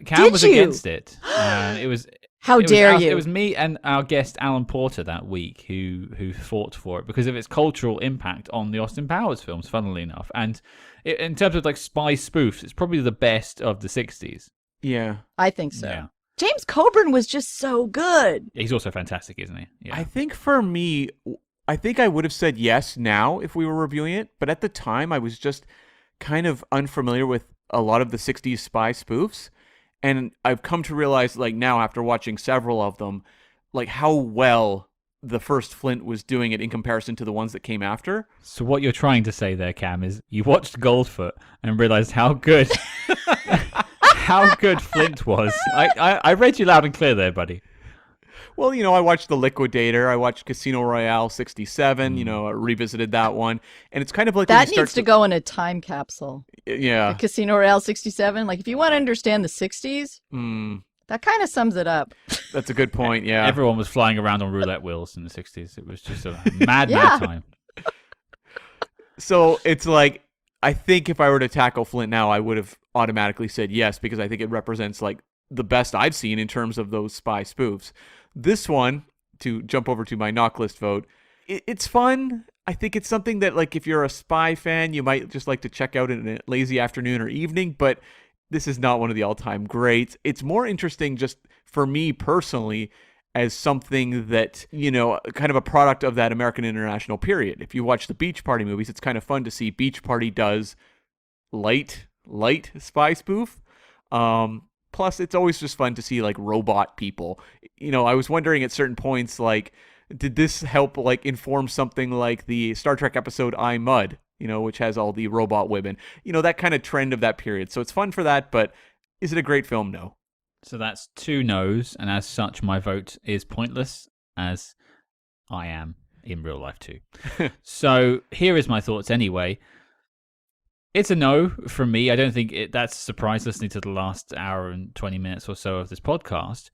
against it. It was How dare you? It was me and our guest Alan Porter that week who fought for it because of its cultural impact on the Austin Powers films, funnily enough. And in terms of like spy spoofs, it's probably the best of the 60s. Yeah. I think so. Yeah. James Coburn was just so good. He's also fantastic, isn't he? Yeah. I think for me, I think I would have said yes now if we were reviewing it, but at the time I was just kind of unfamiliar with a lot of the 60s spy spoofs. And I've come to realize, like now after watching several of them, like how well the first Flint was doing it in comparison to the ones that came after. So what you're trying to say there, Cam, is you watched Goldfoot and realized how good how good Flint was. I read you loud and clear there, buddy. Well, I watched The Liquidator. I watched Casino Royale 67, I revisited that one. And it's kind of like... That needs to go in a time capsule. Yeah. The Casino Royale 67. Like, if you want to understand the 60s, that kind of sums it up. That's a good point, yeah. Everyone was flying around on roulette wheels in the 60s. It was just a mad time. So it's like, I think if I were to tackle Flint now, I would have automatically said yes, because I think it represents like the best I've seen in terms of those spy spoofs. This one, to jump over to my knock list vote, it's fun. I think it's something that, like, if you're a spy fan, you might just like to check out in a lazy afternoon or evening, but this is not one of the all-time greats. It's more interesting just for me personally as something that, kind of a product of that American International period. If you watch the Beach Party movies, it's kind of fun to see Beach Party does light spy spoof. Plus, it's always just fun to see, like, robot people. I was wondering at certain points, like, did this help, like, inform something like the Star Trek episode I, Mud, which has all the robot women? That kind of trend of that period. So it's fun for that, but is it a great film? No. So that's 2 no's, and as such, my vote is pointless, as I am in real life too. So here is my thoughts anyway. It's a no from me. I don't think that's a surprise listening to the last hour and 20 minutes or so of this podcast.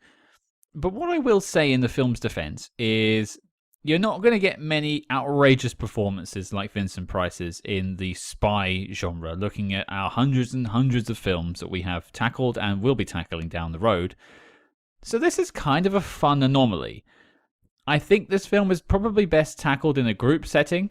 But what I will say in the film's defense is you're not going to get many outrageous performances like Vincent Price's in the spy genre, looking at our hundreds and hundreds of films that we have tackled and will be tackling down the road. So this is kind of a fun anomaly. I think this film is probably best tackled in a group setting.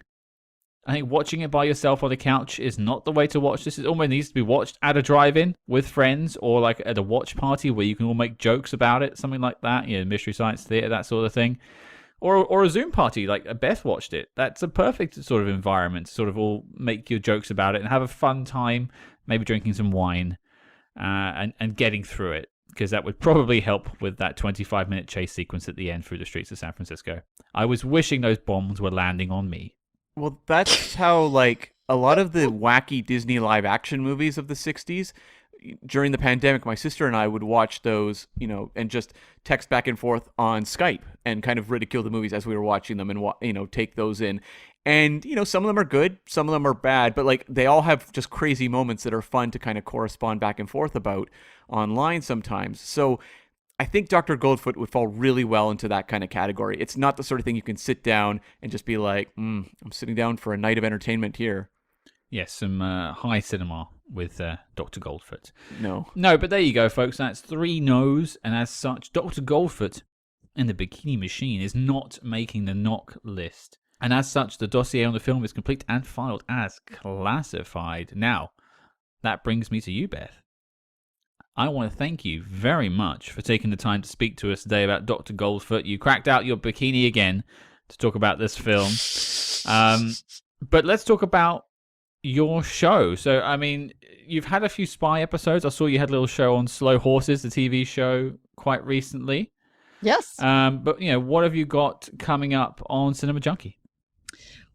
I think watching it by yourself on the couch is not the way to watch this. It almost needs to be watched at a drive-in with friends or like at a watch party where you can all make jokes about it, something like that, Mystery Science Theater, that sort of thing. Or a Zoom party, like Beth watched it. That's a perfect sort of environment to sort of all make your jokes about it and have a fun time, maybe drinking some wine and getting through it, because that would probably help with that 25-minute chase sequence at the end through the streets of San Francisco. I was wishing those bombs were landing on me. Well, that's how, like, a lot of the wacky Disney live-action movies of the 60s, during the pandemic, my sister and I would watch those, and just text back and forth on Skype and kind of ridicule the movies as we were watching them and, take those in. And, some of them are good, some of them are bad, but, like, they all have just crazy moments that are fun to kind of correspond back and forth about online sometimes. So I think Dr. Goldfoot would fall really well into that kind of category. It's not the sort of thing you can sit down and just be like, I'm sitting down for a night of entertainment here. Yes, some high cinema with Dr. Goldfoot. No. No, but there you go, folks. That's 3 no's, and as such, Dr. Goldfoot in the Bikini Machine is not making the knock list. And as such, the dossier on the film is complete and filed as classified. Now, that brings me to you, Beth. I want to thank you very much for taking the time to speak to us today about Dr. Goldfoot. You cracked out your bikini again to talk about this film. But let's talk about your show. So, I mean, you've had a few spy episodes. I saw you had a little show on Slow Horses, the TV show, quite recently. Yes. But, what have you got coming up on Cinema Junkie?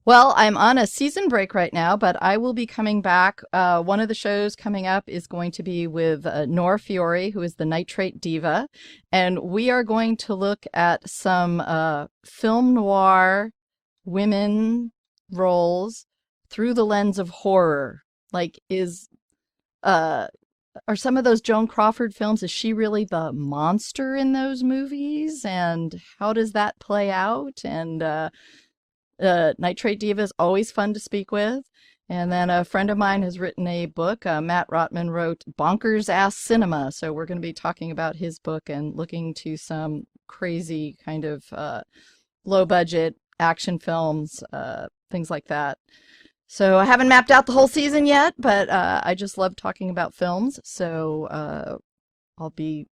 Well, I'm on a season break right now, but I will be coming back. One of the shows coming up is going to be with Nora Fiore, who is the nitrate diva. And we are going to look at some film noir women roles through the lens of horror. Like, are some of those Joan Crawford films, is she really the monster in those movies? And how does that play out? And Nitrate Diva is always fun to speak with. And then a friend of mine has written a book. Matt Rotman wrote Bonkers Ass Cinema. So we're going to be talking about his book and looking to some crazy kind of low budget action films, things like that. So I haven't mapped out the whole season yet, but I just love talking about films. So I'll be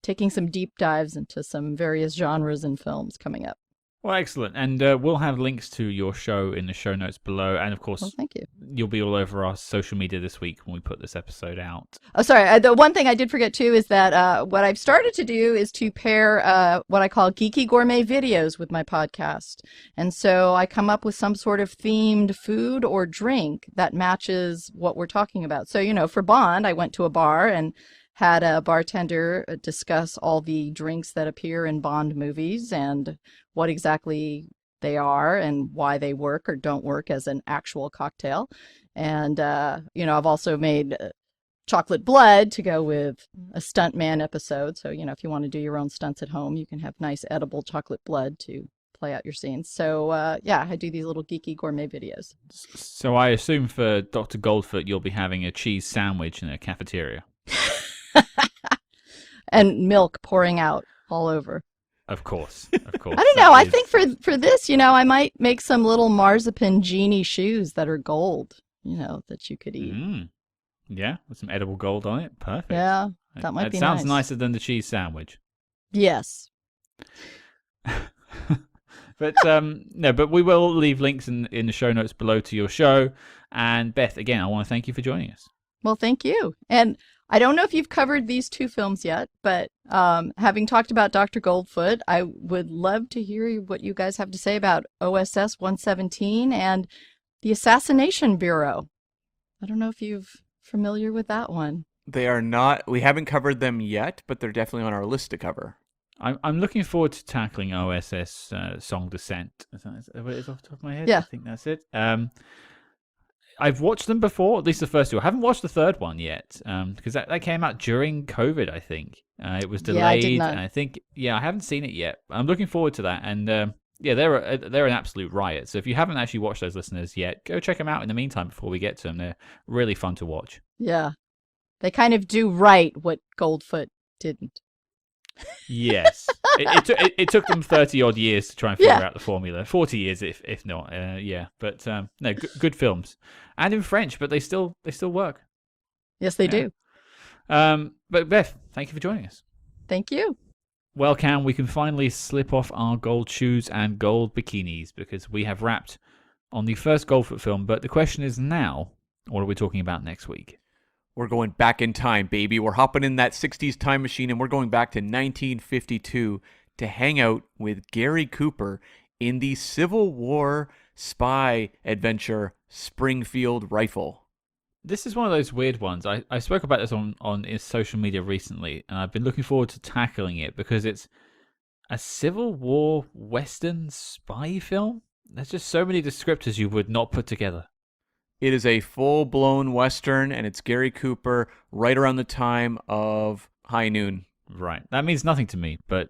taking some deep dives into some various genres and films coming up. Well, excellent. And we'll have links to your show in the show notes below. And, of course, thank you. You'll be all over our social media this week when we put this episode out. Oh, sorry. The one thing I did forget, too, is that what I've started to do is to pair what I call Geeky Gourmet videos with my podcast. And so I come up with some sort of themed food or drink that matches what we're talking about. So, for Bond, I went to a bar and had a bartender discuss all the drinks that appear in Bond movies and what exactly they are and why they work or don't work as an actual cocktail. And, I've also made chocolate blood to go with a stuntman episode. So, if you want to do your own stunts at home, you can have nice edible chocolate blood to play out your scenes. So, I do these little geeky gourmet videos. So I assume for Dr. Goldfoot, you'll be having a cheese sandwich in a cafeteria. And milk pouring out all over. Of course. I don't know. I think for this, I might make some little marzipan genie shoes that are gold, that you could eat. Yeah, with some edible gold on it. Perfect. Yeah, that might be nice. That sounds nicer than the cheese sandwich. Yes. But no, but we will leave links in the show notes below to your show. And Beth, again, I want to thank you for joining us. Well, thank you. And I don't know if you've covered these 2 films yet, but having talked about Dr. Goldfoot, I would love to hear what you guys have to say about OSS 117 and the Assassination Bureau. I don't know if you're familiar with that one. They are not. We haven't covered them yet, but they're definitely on our list to cover. I'm looking forward to tackling OSS Song Descent. Is that what it is off the top of my head? Yeah. I think that's it. I've watched them before, at least the first 2. I haven't watched the third one yet, because that came out during COVID, I think. It was delayed, and I think, I haven't seen it yet. I'm looking forward to that, and they're an absolute riot. So if you haven't actually watched those, listeners, yet, go check them out in the meantime before we get to them. They're really fun to watch. Yeah. They kind of do right what Goldfoot didn't. Yes. It took them 30-odd years to try and figure out the formula. 40 years, if not. But no, good films. And in French, but they still work. Yes, they do. But Beth, thank you for joining us. Thank you. Well, Cam, we can finally slip off our gold shoes and gold bikinis because we have wrapped on the first Goldfoot film. But the question is now, what are we talking about next week? We're going back in time, baby. We're hopping in that 60s time machine, and we're going back to 1952 to hang out with Gary Cooper in the Civil War spy adventure Springfield Rifle. This is one of those weird ones. I spoke about this on social media recently, and I've been looking forward to tackling it because it's a Civil War Western spy film. There's just so many descriptors you would not put together. It is a full-blown Western, and it's Gary Cooper right around the time of High Noon. Right. That means nothing to me, but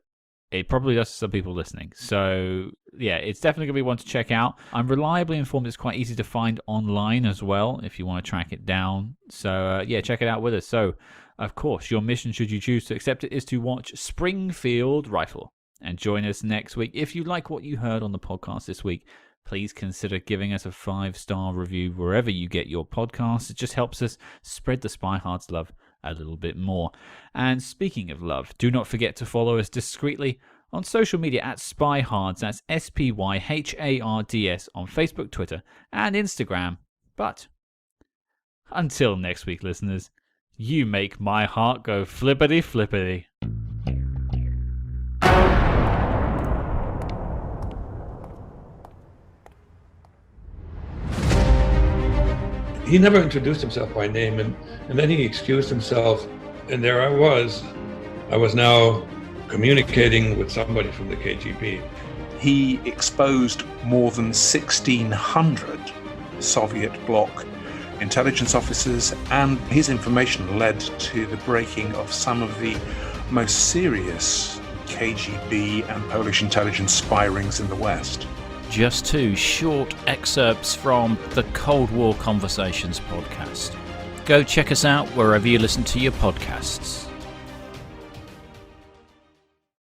it probably does to some people listening. So, yeah, it's definitely going to be one to check out. I'm reliably informed it's quite easy to find online as well if you want to track it down. So, yeah, check it out with us. So, of course, your mission, should you choose to accept it, is to watch Springfield Rifle. And join us next week. If you like what you heard on the podcast this week, please consider giving us a 5-star review wherever you get your podcasts. It just helps us spread the SpyHards love a little bit more. And speaking of love, do not forget to follow us discreetly on social media at SpyHards. That's SpyHards on Facebook, Twitter, and Instagram. But until next week, listeners, you make my heart go flippity flippity. He never introduced himself by name, and then he excused himself, and there I was now communicating with somebody from the KGB. He exposed more than 1,600 Soviet bloc intelligence officers, and his information led to the breaking of some of the most serious KGB and Polish intelligence spy rings in the West. Just 2 short excerpts from the Cold War Conversations podcast. Go check us out wherever you listen to your podcasts.